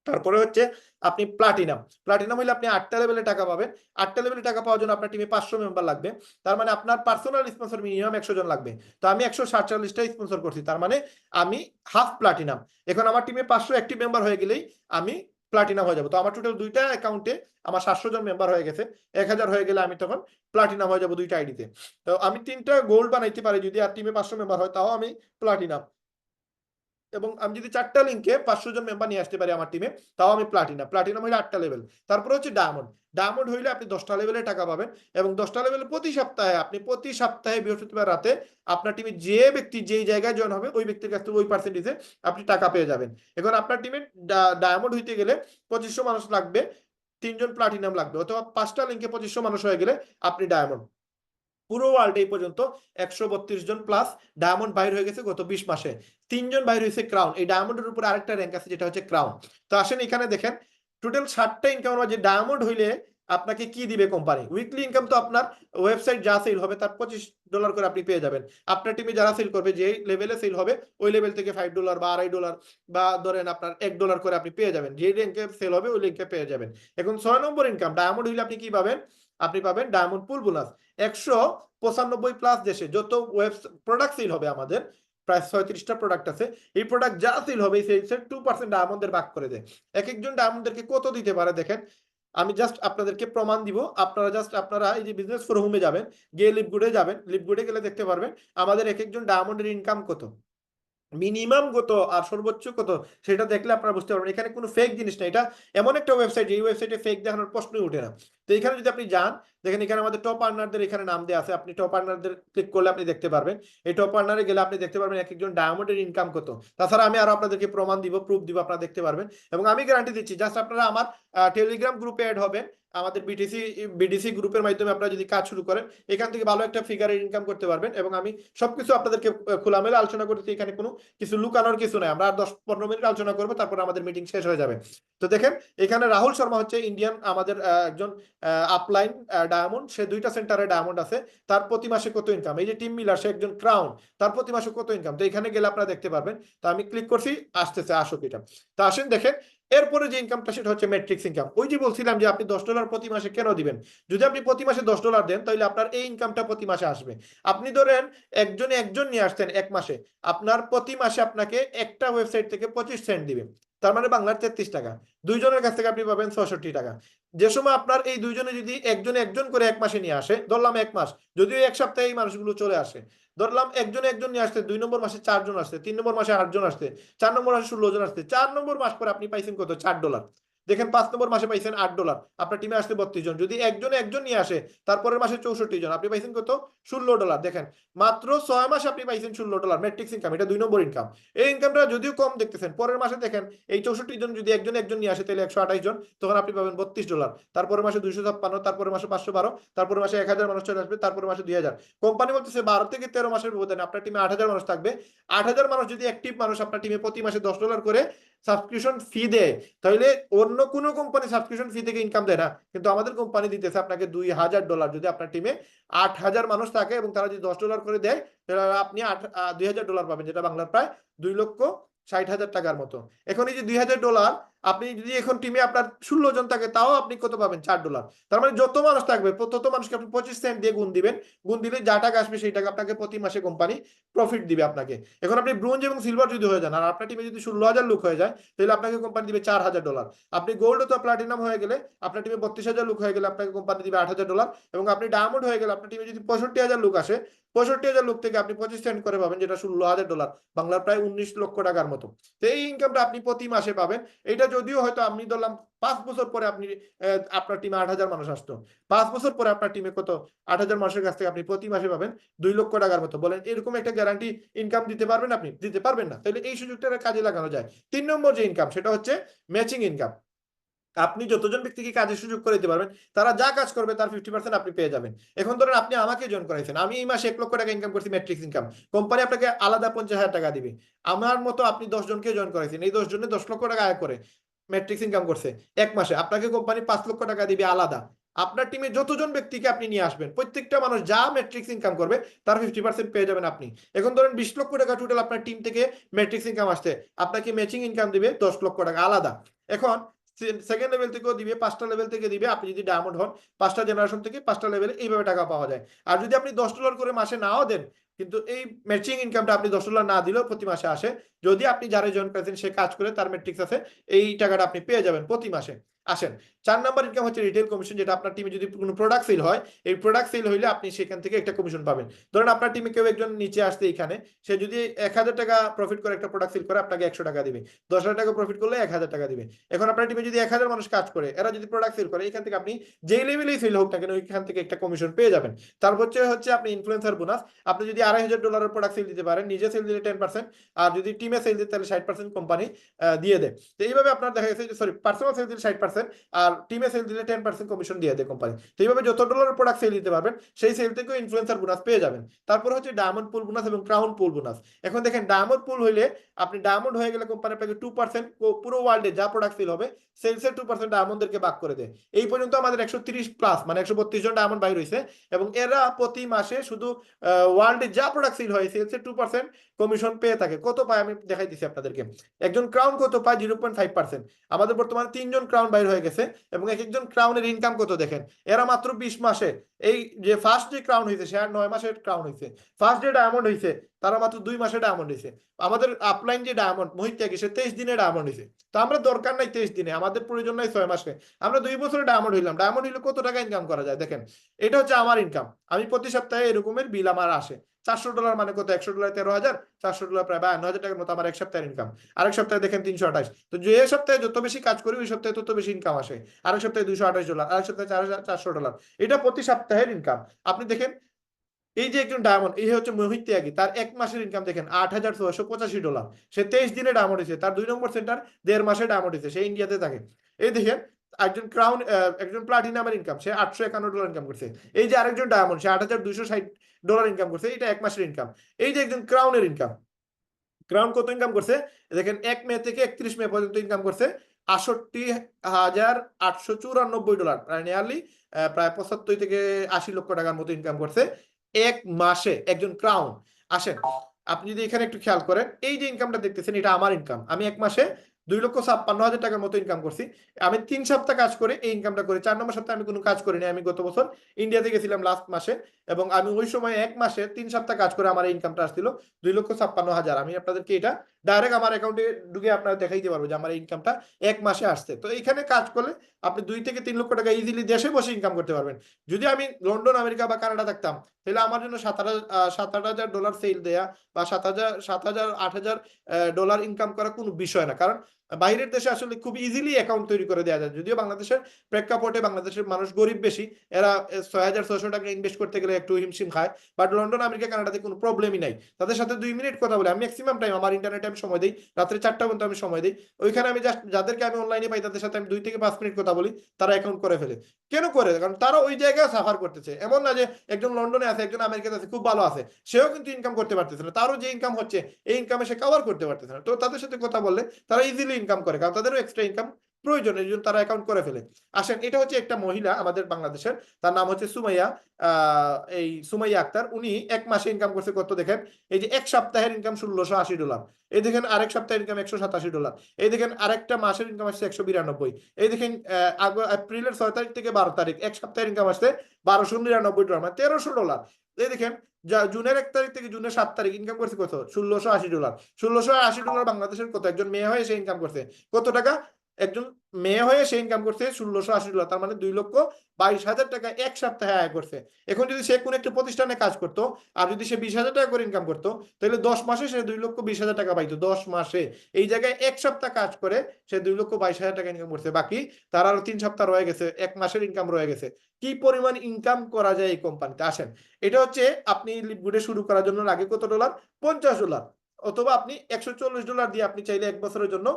তারপরে হচ্ছে আপনি প্লাটিনাম। প্লাটিনাম হলে আপনি 8টা লেভেলে টাকা পাবেন। 8টা লেভেলে টাকা পাওয়ার জন্য আপনার টিমে 500 মেম্বার লাগবে। তার মানে আপনার পার্সোনাল স্পন্সর মিনিমাম 100 জন লাগবে। তো আমি 147টা স্পন্সর করছি, তার মানে আমি হাফ প্লাটিনাম। এখন আমার টিমে 500 অ্যাক্টিভ মেম্বার হয়ে গেলেই আমি প্লাটিনাম হয়ে যাবো। তো আমার টোটাল দুইটা অ্যাকাউন্টে আমার 700 জন মেম্বার হয়ে গেছে। 1000 হয়ে গেলে আমি তখন প্লাটিনাম হয়ে যাবো দুইটা আইডিতে। তো আমি 3টা গোল্ড বানাইতে পারি যদি আর টিমে 500 মেম্বার হয়, তাও আমি প্লাটিনাম। এবং আমি যদি 4টা লিঙ্কে 500 জন মেম্বার নিয়ে আসতে পারি আমার টিমে, তাও আমি প্লাটিনাম। প্লাটিনাম হইলে 8টা লেভেল। তারপরে হচ্ছে ডায়মন্ড। ডায়মন্ড হইলে আপনি 10টা লেভেলে টাকা পাবেন, এবং 10টা লেভেলে প্রতি সপ্তাহে বৃহস্পতিবার রাতে আপনার টিমে যে ব্যক্তি যেই জায়গায় জয়েন হবে ওই ব্যক্তির কাছ থেকে ওই পার্সেন্টেজে আপনি টাকা পেয়ে যাবেন। এখন আপনার টিমে ডায়মন্ড হইতে গেলে 2500 মানুষ লাগবে, 3 জন প্লাটিনাম লাগবে, অথবা 5টা লিঙ্কে 2500 মানুষ হয়ে গেলে আপনি ডায়মন্ড। পুরো ওয়ার্ল্ডে এই পর্যন্ত 132 জন প্লাস ডায়মন্ড বাইর হয়ে গেছে গত 20 মাসে। 3 জন বাইর হয়েছে ক্রাউন। এই ডায়মন্ডের উপরে আরেকটা র্যাঙ্ক আছে যেটা হচ্ছে ক্রাউন। তো আসেন এখানে দেখেন, টোটাল 60টা ইনকামের মাঝে ডায়মন্ড হইলে আপনাকে কি দিবে কোম্পানি? উইকলি ইনকাম তো আপনার ওয়েবসাইট যা সেল হবে তার $25 করে আপনি পেয়ে যাবেন। আপনার টিমে যারা সেল করবে, যে লেভেলে সেল হবে ওই লেভেল থেকে $5 বা $2.5 বা ধরেন আপনার $1 করে আপনি পেয়ে যাবেন। যে র্যাঙ্কে সেল হবে ওই র্যাঙ্কে পেয়ে যাবেন। এখন 6 নম্বর ইনকাম ডায়মন্ড হইলে আপনি কি পাবেন? আপনি পাবেন ডায়মন্ড পুল বোনাস। 195 প্লাস দেশে যত ওয়েব প্রোডাক্ট সেল হবে, আমাদের প্রায় 36টা প্রোডাক্ট আছে, এই প্রোডাক্ট যা সেল হবে সেই 2% ডায়মন্ডের ভাগ করে দেয়। এক একজন ডায়মন্ডদেরকে কত দিতে পারে দেখেন, আমি জাস্ট আপনাদেরকে প্রমাণ দিব। আপনারা এই যে বিজনেস ফোরামে যাবেন, গিয়ে লিপগুডে যাবেন, লিপগুডে গেলে দেখতে পারবেন আমাদের এক একজন ডায়মন্ডের ইনকাম কত, মিনিমাম কত আর সর্বোচ্চ কত, সেটা দেখলে আপনারা বুঝতে পারবেন এখানে কোনো ফেক জিনিস না। এটা এমন একটা ওয়েবসাইট, এই ওয়েবসাইটে ফেক দেখানোর প্রশ্নই ওঠে না। তো এখানে যদি আপনি যান, দেখেন এখানে আমাদের টপ আর্নারদের এখানে নাম দেওয়া আছে। আপনি টপ আর্নারদের ক্লিক করলে আপনি দেখতে পারবেন, এই টপ আর্নারে গেলে আপনি দেখতে পারবেন এক একজন ডায়মন্ডের ইনকাম কত। তাছাড়া আমি আরো আপনাদেরকে প্রমাণ দিব, প্রুফ দিব, আপনারা দেখতে পারবেন। এবং আমি গ্যারান্টি দিচ্ছি, জাস্ট আপনারা আমার টেলিগ্রাম গ্রুপে অ্যাড হবেন, আমাদের বিডিসি গ্রুপের মাধ্যমে আপনারা যদি কাজ শুরু করেন, এখান থেকে ভালো একটা ফিগারের ইনকাম করতে পারবেন। এবং আমি সবকিছু আপনাদেরকে খোলামেলা আলোচনা করতেছি, এখানে কোনো কিছু লুকানোর কিছু নাই। আমরা আর 10-15 মিনিট আলোচনা করবো, তারপর আমাদের মিটিং শেষ হয়ে যাবে। তো দেখেন এখানে রাহুল শর্মা হচ্ছে ইন্ডিয়ান, আমাদের একজন আপলাইন ডায়মন্ড। সে 2টা সেন্টারে ডায়মন্ড আছে, তার প্রতি মাসে কত ইনকাম। এই যে টিম মিলার, সে একজন ক্রাউন, তার প্রতি মাসে কত ইনকাম। তো এখানে গেলে আপনারা দেখতে পারবেন। তো আমি ক্লিক করছি, আসতেছে 68টা। তো আসেন দেখেন এরপরে যে ইনকামটা সেটা হচ্ছে ম্যাট্রিক্স ইনকাম। ওই যে বলছিলাম যে আপনি $10 প্রতি মাসে কেন দিবেন, যদি আপনি প্রতি মাসে $10 দেন তাহলে আপনার এই ইনকামটা প্রতি মাসে আসবে। আপনি ধরেন একজন নিয়ে আসছেন এক মাসে, আপনার প্রতি মাসে আপনাকে একটা ওয়েবসাইট থেকে 25 সেন্ট দিবে, তার মানে বাংলার 33 টাকা। দুইজনের কাছ থেকে আপনি পাবেন 66 টাকা। যে সময় আপনার এই দুইজনে যদি একজন করে এক মাসে নিয়ে আসে, ধরলাম এক মাস, যদিও এক সপ্তাহে এই মানুষগুলো চলে আসে, ধরলাম একজন নিয়ে আসছে, 2 নম্বর মাসে 4 জন আসছে, 3 নম্বর মাসে 8 জন আসছে, 4 নম্বর মাসে 16 জন আসছে, 4 নম্বর মাস পরে আপনি পাইছেন কত? $4। দেখেন 5 নম্বর মাসে পাইছেন $8, আপনার টিমে আসছে 32 জন। যদি একজন নিয়ে আসে, তারপরের মাসে 64 জন, আপনি পাইছেন কত? $16। দেখেন মাত্র 6 মাসে আপনি পাইছেন $16 ম্যাট্রিক্স ইনকাম। এটা 2 নম্বর ইনকাম। এই ইনকামটা যদিও কম দেখতেছেন, পরের মাসে দেখেন এই 64 জন যদি একজন নিয়ে আসে তাহলে 128 জন, তখন আপনি পাবেন $32। তারপরের মাসে 256, তারপরের মাসে 512, তারপরের মাসে 1000 মানুষ চলে আসবে, তারপরের মাসে 2000। কোম্পানি বলতেছে 12 থেকে 13 মাসের ব্যবধানে আপনার টিমে 8000 মানুষ থাকবে। 8000 মানুষ যদি অ্যাক্টিভ মানুষ আপনার টিমে প্রতি মাসে $10 করে সাবস্ক্রিপশন ফি দেয়, তাহলে অন্য অন্য কোনো কোম্পানি সাবস্ক্রিপশন ফি থেকে ইনকাম দেয় না, কিন্তু আমাদের কোম্পানি দিতেছে আপনাকে $2000 যদি আপনার টিমে 8000 মানুষ থাকে এবং তারা যদি $10 করে দেয় তাহলে আপনি $2000 পাবেন, যেটা বাংলার প্রায় 2,60,000 টাকার মতো। এখন এই যে $2000 আপনি যদি এখন টিমে আপনার 16 জন থাকে তাও আপনি কত পাবেন? $4। তার মানে যত মানুষ থাকবে তত মানুষকে আপনি 25 সেন্ট দিয়ে গুণ দিবেন, গুণ দিলে যা টাকা আসবে সেই টাকা আপনাকে প্রতি মাসে কোম্পানি প্রফিট দিবে আপনাকে। এখন আপনি ব্রোঞ্জ এবং সিলভার যদি হয়ে যান আর আপনার টিমে যদি 16,000 লোক হয়ে যায় তাহলে আপনাকে কোম্পানি দিবে $4,000। আপনি গোল্ড অথবা প্লাটিনাম হয়ে গেলে আপনার টিমে 32,000 লোক হয়ে গেলে আপনাকে কোম্পানি দিবে $8,000, এবং আপনি ডায়মন্ড হয়ে গেলে আপনার টিমে যদি 65,000 লোক আসে, 65,000 লোক থেকে আপনি 25 সেন্ট করে পাবেন, যেটা $16,000, বাংলার প্রায় 19 লক্ষ টাকার মতো। তো এই ইনকামটা আপনি প্রতি মাসে পাবেন। এটা যদিও হয়তো আমি ধরলাম 5 বছর পরে আপনি আপনার টিমে 8,000 মানুষ আসতো, 5 বছর পরে আপনার টিমে কত 8,000 মানুষের কাছ থেকে আপনি প্রতি মাসে পাবেন 2 লক্ষ টাকার মতো। বলেন এরকম একটা গ্যারান্টি ইনকাম দিতে পারবেন? আপনি দিতে পারবেন না। তাহলে এই সুযোগটা কাজে লাগানো যায়। 3 নম্বর যে ইনকাম সেটা হচ্ছে ম্যাচিং ইনকাম। আপনি যতজন ব্যক্তিকে কাজের সুযোগ করে দিতে পারবেন, তারা যা কাজ করবে তার 50% আপনি পেয়ে যাবেন। এখন ধরেন আপনি আমাকে জয়েন করাইছেন, আমি এই মাসে 1 লক্ষ টাকা ইনকাম করছি ম্যাট্রিক্স ইনকাম, কোম্পানি আপনাকে আলাদা 50,000 টাকা দিবে। আমার মতো আপনি 10 জনকে জয়েন করাইছেন, এই 10 জনে 10 লক্ষ টাকা আয় করে ম্যাট্রিক্স ইনকাম করছে, 1 মাসে আপনাকে কোম্পানি 5 লক্ষ টাকা দিবে আলাদা। আপনার টিমে যতজন ব্যক্তিকে আপনি নিয়ে আসবেন, প্রত্যেকটা মানুষ যা ম্যাট্রিক্স ইনকাম করবে তার 50% পেয়ে যাবেন আপনি। এখন ধরেন 20 লক্ষ টাকা টোটাল আপনার টিম থেকে ম্যাট্রিক্স ইনকাম আসছে, আপনাকে ম্যাচিং ইনকাম দিবে 10 লক্ষ টাকা আলাদা। এখন সেকেন্ড লেভেল থেকেও দিবে, 5টা লেভেল থেকে দিবে, আপনি যদি ডায়মন্ড হন 5টা জেনারেশন থেকে 5টা লেভেলে এইভাবে টাকা পাওয়া যায়। আর যদি আপনি $10 করে মাসে নাও দেন, কিন্তু এই ম্যাচিং ইনকামটা আপনি $10 না দিলেও প্রতি মাসে আসে, যদি আপনি যারা জয়েন করেছেন সে কাজ করে তার ম্যাট্রিক্স আছে, এই টাকাটা আপনি পেয়ে যাবেন প্রতি মাসে। আসেন 4 নাম্বার ইনকাম হচ্ছে রিটেল কমিশন, যেটা আপনার টিমে যদি কোনো প্রোডাক্ট সেল হয়, এই প্রোডাক্ট সেল হইলে আপনি সেখান থেকে একটা কমিশন পাবেন। ধরেন আপনার টিমে কেউ একজন নিচে আসছে এখানে, সে যদি 1,000 টাকা প্রফিট করে একটা প্রোডাক্ট সেল করে আপনাকে 100 টাকা দিবে, 10,000 টাকা প্রফিট করলে 1,000 টাকা দিবে। এখন আপনার টিমে যদি 1,000 মানুষ কাজ করে, এরা যদি প্রোডাক্ট সেল করে, এখান থেকে আপনি যেই লেভেলেই সেল হোক না কেন ওইখান থেকে একটা কমিশন পেয়ে যাবেন। তারপর হচ্ছে আপনি ইনফ্লুয়েন্সার বোনাস, আপনি যদি $2,500 প্রোডাক্ট সেল দিতে পারেন, নিজে সেল দিলে 10%, আর যদি টিমে সেল দিতে তাহলে 60% কোম্পানি দিয়ে দেয়। তো এইভাবে আপনার দেখা গেছে, সরি, পার্সোনাল সেল দিলে 60% আর টিমে সেল দিলে 10% কমিশন দিয়ে দেয় কোম্পানি। তো এইভাবে যত ডলারের প্রোডাক্ট সেল দিতে পারবেন সেই সেল থেকেও ইনফ্লুয়েন্সার বোনাস পেয়ে যাবেন। তারপর হচ্ছে ডায়মন্ড পুল বোনাস এবং ক্রাউন পুল বোনাস। এখন দেখেন ডায়মন্ড পুল হইলে আপনি ডায়মন্ড হয়ে গেলে কোম্পানি আপনাকে 2% পুরো ওয়ার্ল্ডে যা প্রোডাক্ট সেল হবে সেলসের 2% ডায়মন্ডদেরকে ভাগ করে দেয়। এই পর্যন্ত আমাদের 130 প্লাস মানে 132 জন ডায়মন্ড বাইর হয়েছে, এবং এরা প্রতি মাসে শুধু ওয়ার্ল্ডে যা প্রোডাক্ট সেল হয় সেলসের 2% কমিশন পেয়ে থাকে। কত পায় আমি দেখাই দিচ্ছি আপনাদেরকে। একজন ক্রাউন কত পায়? 0.5%। আমাদের বর্তমানে 3 জন ক্রাউন বাইর হয়ে গেছে, এবং এক একজন ক্রাউনের ইনকাম কত দেখেন। এরা মাত্র 20 মাসে, এই যে ফার্স্ট যে ক্রাউন হয়েছে সে আর 9 মাসের ক্রাউন হয়েছে, ফার্স্ট যে ডায়মন্ড হয়েছে তারা মাত্র 2 মাসে ডায়মন্ড হয়েছে। আমাদের আপলাইন যে ডায়মন্ড মোহিত ত্যাগী, সে 23 দিনে ডায়মন্ড হয়েছে। তো আমরা দরকার নাই 23 দিনে, আমাদের প্রয়োজন নাই 6 মাসে, আমরা 2 বছরে ডায়মন্ড হইলাম। ডায়মন্ড হইলে কত টাকা ইনকাম করা যায় দেখেন। এটা হচ্ছে আমার ইনকাম। আমি প্রতি সপ্তাহে এরকমের বিল আমার আসে। $400 মানে কত? $100 13,000, $400 প্রায় 52,000 টাকার মতো আমার এক সপ্তাহের ইনকাম। আরেক সপ্তাহে দেখেন 328। তো যে সপ্তাহে যত বেশি কাজ করি ওই সপ্তাহে তত বেশি ইনকাম আসে। আরেক সপ্তাহে $228, আরেক সপ্তাহে $400। এটা প্রতি সপ্তাহের ইনকাম। আপনি দেখেন এই যে একজন ডায়মন্ড, এই হচ্ছে মোহিত ত্যাগী, তার 1 মাসের ইনকাম দেখেন $8,685। সে 23 দিনে ডায়মন্ড হয়েছে। তার 2 নম্বর সেন্টার 1.5 মাসে ডায়মন্ড হয়েছে, সে ইন্ডিয়াতে থাকে। এই দেখেন একজন ক্রাউন, একজন প্লাটিনামের ইনকাম, সে $851 ইনকাম করছে। এই যে আরেকজন ডায়মন্ড, সে $8,260 ইনকাম করছে, এটা 1 মাসের ইনকাম। এই যে একজন ক্রাউনের ইনকাম, ক্রাউন কত ইনকাম করছে দেখেন, 1 মে থেকে 31 মে পর্যন্ত ইনকাম করছে $68,894, প্রায় নিয়ারলি প্রায় 75 থেকে 80 লক্ষ টাকার মতো ইনকাম করছে 1 মাসে একজন ক্রাউন। আসেন আপনি যদি এখানে একটু খেয়াল করেন, এই যে ইনকামটা দেখতেছেন এটা আমার ইনকাম। আমি 1 মাসে 2,56,000 টাকার মতো ইনকাম করছি। আমি 3 সপ্তাহ কাজ করে এই ইনকামটা করি। 4 নম্বর সপ্তাহে আমি কোনো কাজ করিনি। আমি গত বছর ইন্ডিয়াতে গেছিলাম লাস্ট মাসে, এবং আমি ওই সময় 1 মাসে 3 সপ্তাহ কাজ করে আমার ইনকামটা আসছিল 2,56,000। আমি আপনাদেরকে এটা ডাইরেক্ট আমার অ্যাকাউন্টে ঢুকে আপনারা দেখাইতে পারবো যে আমার ইনকামটা 1 মাসে আসছে। তো এইখানে কাজ করলে আপনি 2 থেকে 3 লক্ষ টাকা ইজিলি দেশে বসে ইনকাম করতে পারবেন। যদি আমি লন্ডন, আমেরিকা বা কানাডা থাকতাম তাহলে আমার জন্য $7,000 সেল দেয়া বা 7,000 8,000 ডলার ইনকাম করা কোনো বিষয় না। কারণ বাইরের দেশে আসলে খুব ইজিলি অ্যাকাউন্ট তৈরি করে দেওয়া যায়। যদিও বাংলাদেশের প্রেক্ষাপটে বাংলাদেশের মানুষ গরিব বেশি, এরা 6,600 টাকা ইনভেস্ট করতে গেলে একটু হিমশিম খায়। বাট লন্ডন, আমেরিকা, কানাডাতে কোনো প্রবলেমই নাই। তাদের সাথে 2 মিনিট কথা বলে আমি ম্যাক্সিমাম টাইম আমার ইন্টারনেটে আমি সময় দিই, রাত্রে 4টা পর্যন্ত আমি সময় দিই। ওইখানে আমি জাস্ট যাদেরকে আমি অনলাইনে পাই তাদের সাথে আমি 2 থেকে 5 মিনিট কথা বলি, তারা অ্যাকাউন্ট করে ফেলে। কেন করে? কারণ তারা ওই জায়গায় সাফার করতেছে। এমন না যে একজন লন্ডনে আছে, একজন আমেরিকাতে আছে, খুব ভালো আছে, সেও কিন্তু ইনকাম করতে পারতেছে না। তারও যে ইনকাম হচ্ছে এই ইনকামে সে কভার করতে পারতেছে না। তো তাদের সাথে কথা বললে তারা ইজিলি ইনকাম করে, কারণ তাদেরও এক্সট্রা ইনকাম প্রয়োজনের জন্য তারা অ্যাকাউন্ট করে ফেলে। আসেন, এটা হচ্ছে একটা মহিলা আমাদের বাংলাদেশের, তার নাম হচ্ছে সুমাইয়া। এই সুমাইয়া আক্তার, উনি এক মাসে ইনকাম করছে কত দেখেন, এই যে এক সপ্তাহের ইনকাম $1680। এই দেখেন আরেক সপ্তাহের ইনকাম $187। এই দেখেন আরেকটা মাসের ইনকাম আসছে 192। এই দেখেন এপ্রিলের 6 তারিখ থেকে 12 তারিখ এক সপ্তাহের ইনকাম আসছে $1299, মানে $1300। এই দেখেন জুনের 1 তারিখ থেকে জুনের 7 তারিখ ইনকাম করছে কত, $1680। $1680 বাংলাদেশের কত, একজন মেয়ে হয়ে সে ইনকাম করছে কত টাকা, একজন মেয়ে হয়ে সে ইনকাম করছে $1680, তার মানে 2,22,000 টাকা এক সপ্তাহে আয় করছে। এখন যদি সে কোনো একটা প্রতিষ্ঠানে কাজ করতো, আর যদি সে 20,000 টাকা করে ইনকাম করতো, তাহলে 10 মাসে সে 2,20,000 টাকা পাইতো 10 মাসে। এই জায়গায় এক সপ্তাহ কাজ করে সে 2,22,000 টাকা ইনকাম করছে, বাকি তার আরো 3 সপ্তাহ রয়ে গেছে, এক মাসের ইনকাম রয়ে গেছে। কি পরিমাণ ইনকাম করা যায় এই কোম্পানিতে। আসেন, এটা হচ্ছে আপনি লিপগুডে শুরু করার জন্য লাগে কত ডলার, $50, অথবা আপনি $140 দিয়ে আপনি চাইলে 1 বছরের জন্য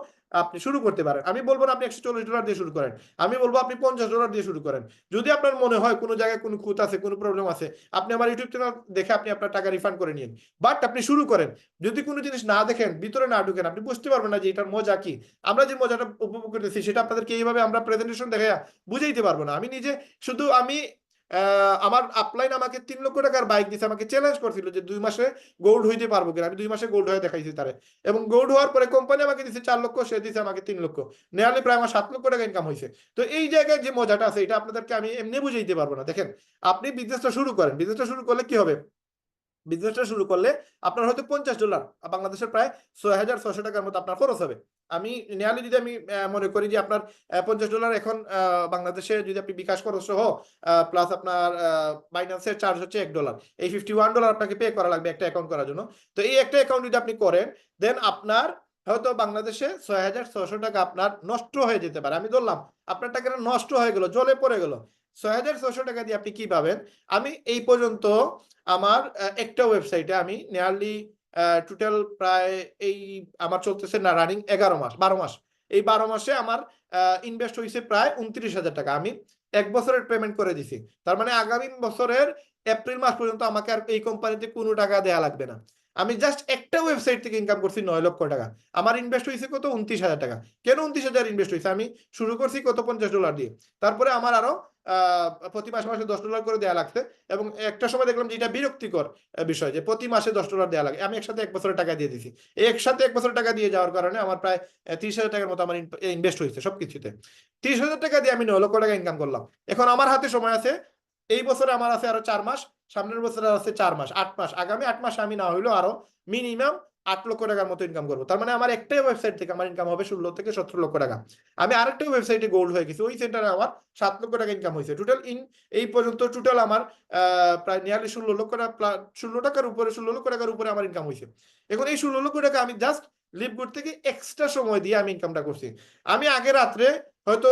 আপনি শুরু করতে পারেন। আমি বলবো না আপনি $140 দিয়ে শুরু করেন, আমি বলবো আপনি $50 দিয়ে শুরু করেন। যদি আপনার মনে হয় কোনো জায়গায় কোনো খুঁত আছে, কোনো প্রবলেম আছে, আপনি আমার ইউটিউব চ্যানেল দেখে আপনি আপনার টাকা রিফান্ড করে নিন, বাট আপনি শুরু করেন। যদি কোনো জিনিস না দেখেন, ভিতরে না ঢুকেন, আপনি বুঝতে পারবেন না যে এটার মজা কি। আমরা যে মজাটা উপভোগ করতেছি সেটা আপনাদেরকে এইভাবে আমরা প্রেজেন্টেশন দেখে বুঝাইতে পারবো না। আমি নিজে শুধু আমি আমার আপলাইন আমাকে 3 লক্ষ টাকার বাইক দিছে, আমাকে চ্যালেঞ্জ করছিল যে 2 মাসে গোল্ড হইতে পারবো কিনা। আমি 2 মাসে গোল্ড হয়ে দেখাইছি তারে, এবং গোল্ড হওয়ার পরে কোম্পানি আমাকে দিছে 4 লক্ষ, সে দিছে আমাকে 3 লক্ষ, নেয়ালে প্রায় আমার 7 লক্ষ টাকা ইনকাম হয়েছে। তো এই জায়গায় যে মজাটা আছে এটা আপনাদেরকে আমি এমনি বুঝাইতে পারবো না। দেখেন, আপনি বিজনেসটা শুরু করেন, বিজনেসটা শুরু করলে কি হবে, বিজনেসটা শুরু করলে আপনার হয়তো $50, বাংলাদেশের প্রায় 6,600 টাকার মতো আপনার খরচ হবে। আমি নিয়ারলি যদি আমি মনে করি যে আপনার $50 এখন বাংলাদেশে যদি আপনি বিকাশ খরচ সহ প্লাস আপনার বাইন্যান্সের চার্জ হচ্ছে $1, এই $51 আপনাকে পে করা লাগবে একটা অ্যাকাউন্ট করার জন্য। তো এই একটা অ্যাকাউন্ট যদি আপনি করেন, দেন আপনার হয়তো বাংলাদেশে 6,600 টাকা আপনার নষ্ট হয়ে যেতে পারে। আমি ধরলাম আপনার টাকাটা নষ্ট হয়ে গেল, জলে পড়ে গেল, 6,600 টাকা দিয়ে আপনি কি পাবেন। আমি এই পর্যন্ত আমার একটা ওয়েবসাইটে আমি নিয়ারলি টোটাল প্রায় এই আমার চলতেছে না রানিং 11 মাস 12 মাস, এই 12 মাসে আমার ইনভেস্ট হয়েছে প্রায় 29,000 টাকা। আমি 1 বছরের পেমেন্ট করে দিছি, তার মানে আগামী বছরের এপ্রিল মাস পর্যন্ত আমাকে আর এই কোম্পানিতে কোনো টাকা দেয়া লাগবে না। আমি জাস্ট একটা ওয়েবসাইট থেকে ইনকাম করছি 9 লক্ষ টাকা। আমার ইনভেস্ট হয়েছে কত, 29,000 টাকা। কেন 29,000 ইনভেস্ট হয়েছে, আমি শুরু করছি কত, $50 দিয়ে। তারপরে আমার আরো প্রতি মাসে মাসে $10 করে দেওয়া লাগছে, এবং একটা সময় দেখলাম যে এটা বিরক্তিকর বিষয় যে প্রতি মাসে $10 দেওয়া লাগে। আমি একসাথে 1 বছরের টাকা দিয়ে দিছি। এই একসাথে 1 বছরের টাকা দিয়ে যাওয়ার কারণে আমার প্রায় 30,000 টাকার মতো আমার ইনভেস্ট হয়েছে সবকিছুতে। 30,000 টাকা দিয়ে আমি 9 লক্ষ টাকা ইনকাম করলাম। এখন আমার হাতে সময় আছে, এই বছরে আমার আছে আরো 4 মাস, সামনের বছরে আছে 4 মাস, 8 মাস, আগামী 8 মাসে আমি না হইলেও আরো মিনিমাম 8 লক্ষ টাকার মতো ইনকাম করবো। তার মানে আমার একটাই ওয়েবসাইট থেকে আমার ইনকাম হবে 16 থেকে 17 লক্ষ টাকা। আমি আরেকটা ওয়েবসাইটে গোল্ড হয়ে গেছি, ওই সেন্টারে আমার 7 লক্ষ টাকা ইনকাম হয়েছে। টোটাল এই পর্যন্ত টোটাল আমার প্রায় নিয়ারলি 16 লক্ষ টাকা, 16 টাকার উপরে, 16 লক্ষ টাকার উপরে আমার ইনকাম হয়েছে। এখন এই 16 লক্ষ টাকা আমি জাস্ট লিভগুড থেকে এক্সট্রা সময় দিয়ে আমি ইনকামটা করছি। আমি আগে রাত্রে হয়তো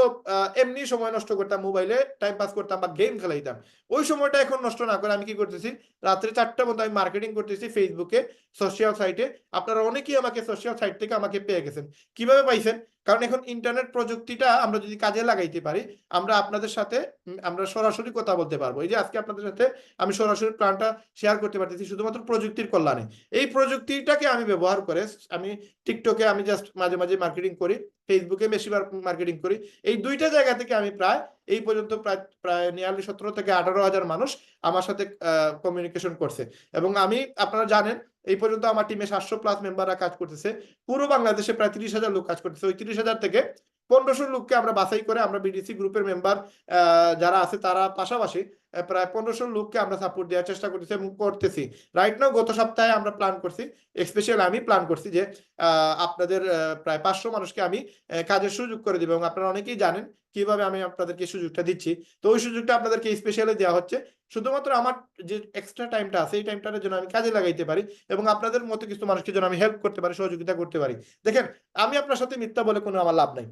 এমনি সময় নষ্ট করতাম, মোবাইলে টাইম পাস করতাম বা গেম খেলাইতাম, ওই সময়টা এখন নষ্ট না করে আমি কি করতেছি, রাত্রে 4টা মতো আমি মার্কেটিং করতেছি ফেসবুকে, সোশ্যাল সাইটে। আপনারা অনেকেই আমাকে সোশ্যাল সাইট থেকে আমাকে পেয়ে গেছেন। কিভাবে পাইছেন, কারণ এখন ইন্টারনেট প্রযুক্তিটা আমরা যদি কাজে লাগাইতে পারি, আমরা আপনাদের সাথে আমরা সরাসরি কথা বলতে পারবো। এই যে আজকে আপনাদের সাথে আমি সরাসরি প্ল্যানটা শেয়ার করতে পারতেছি শুধুমাত্র প্রযুক্তির কল্যাণে। এই প্রযুক্তিটাকে আমি ব্যবহার করে আমি টিকটকে আমি জাস্ট মাঝে মাঝে মার্কেটিং করি, ফেসবুকে বেশিবার মার্কেটিং করি। এই দুইটা জায়গা থেকে আমি প্রায় এই পর্যন্ত প্রায় প্রায় নিয়ারলি 17 থেকে 18 হাজার মানুষ আমার সাথে কমিউনিকেশন করছে। এবং আমি, আপনারা জানেন, এই পর্যন্ত আমার টিমে 700+ মেম্বাররা কাজ করতেছে। পুরো বাংলাদেশে প্রায় 30,000 লোক কাজ করতেছে। ওই 30,000 থেকে 1,500 লোককে আমরা বাছাই করে আমরা বিডিসি গ্রুপের মেম্বার যারা আছে তারা পাশাপাশি প্রায় 1,500 লোককে আমরা সাপোর্ট দেওয়ার চেষ্টা করতেছি এবং করতেছি। রাইট নাও গত সপ্তাহে আমরা প্ল্যান করছি, স্পেশালি আমি প্ল্যান করছি যে আপনাদের প্রায় 500 মানুষকে আমি কাজের সুযোগ করে দিব। এবং আপনারা অনেকেই জানেন কিভাবে আমি আপনাদেরকে সুযোগটা দিচ্ছি। তো ওই সুযোগটা আপনাদেরকে স্পেশালি দেওয়া হচ্ছে শুধুমাত্র আমার যে এক্সট্রা টাইমটা আছে এই টাইমটার জন্য আমি কাজে লাগাইতে পারি, এবং আপনাদের মতো কিছু মানুষকে যেন আমি হেল্প করতে পারি, সহযোগিতা করতে পারি। দেখেন, আমি আপনার সাথে মিথ্যা বলে কোনো আমার লাভ নাই।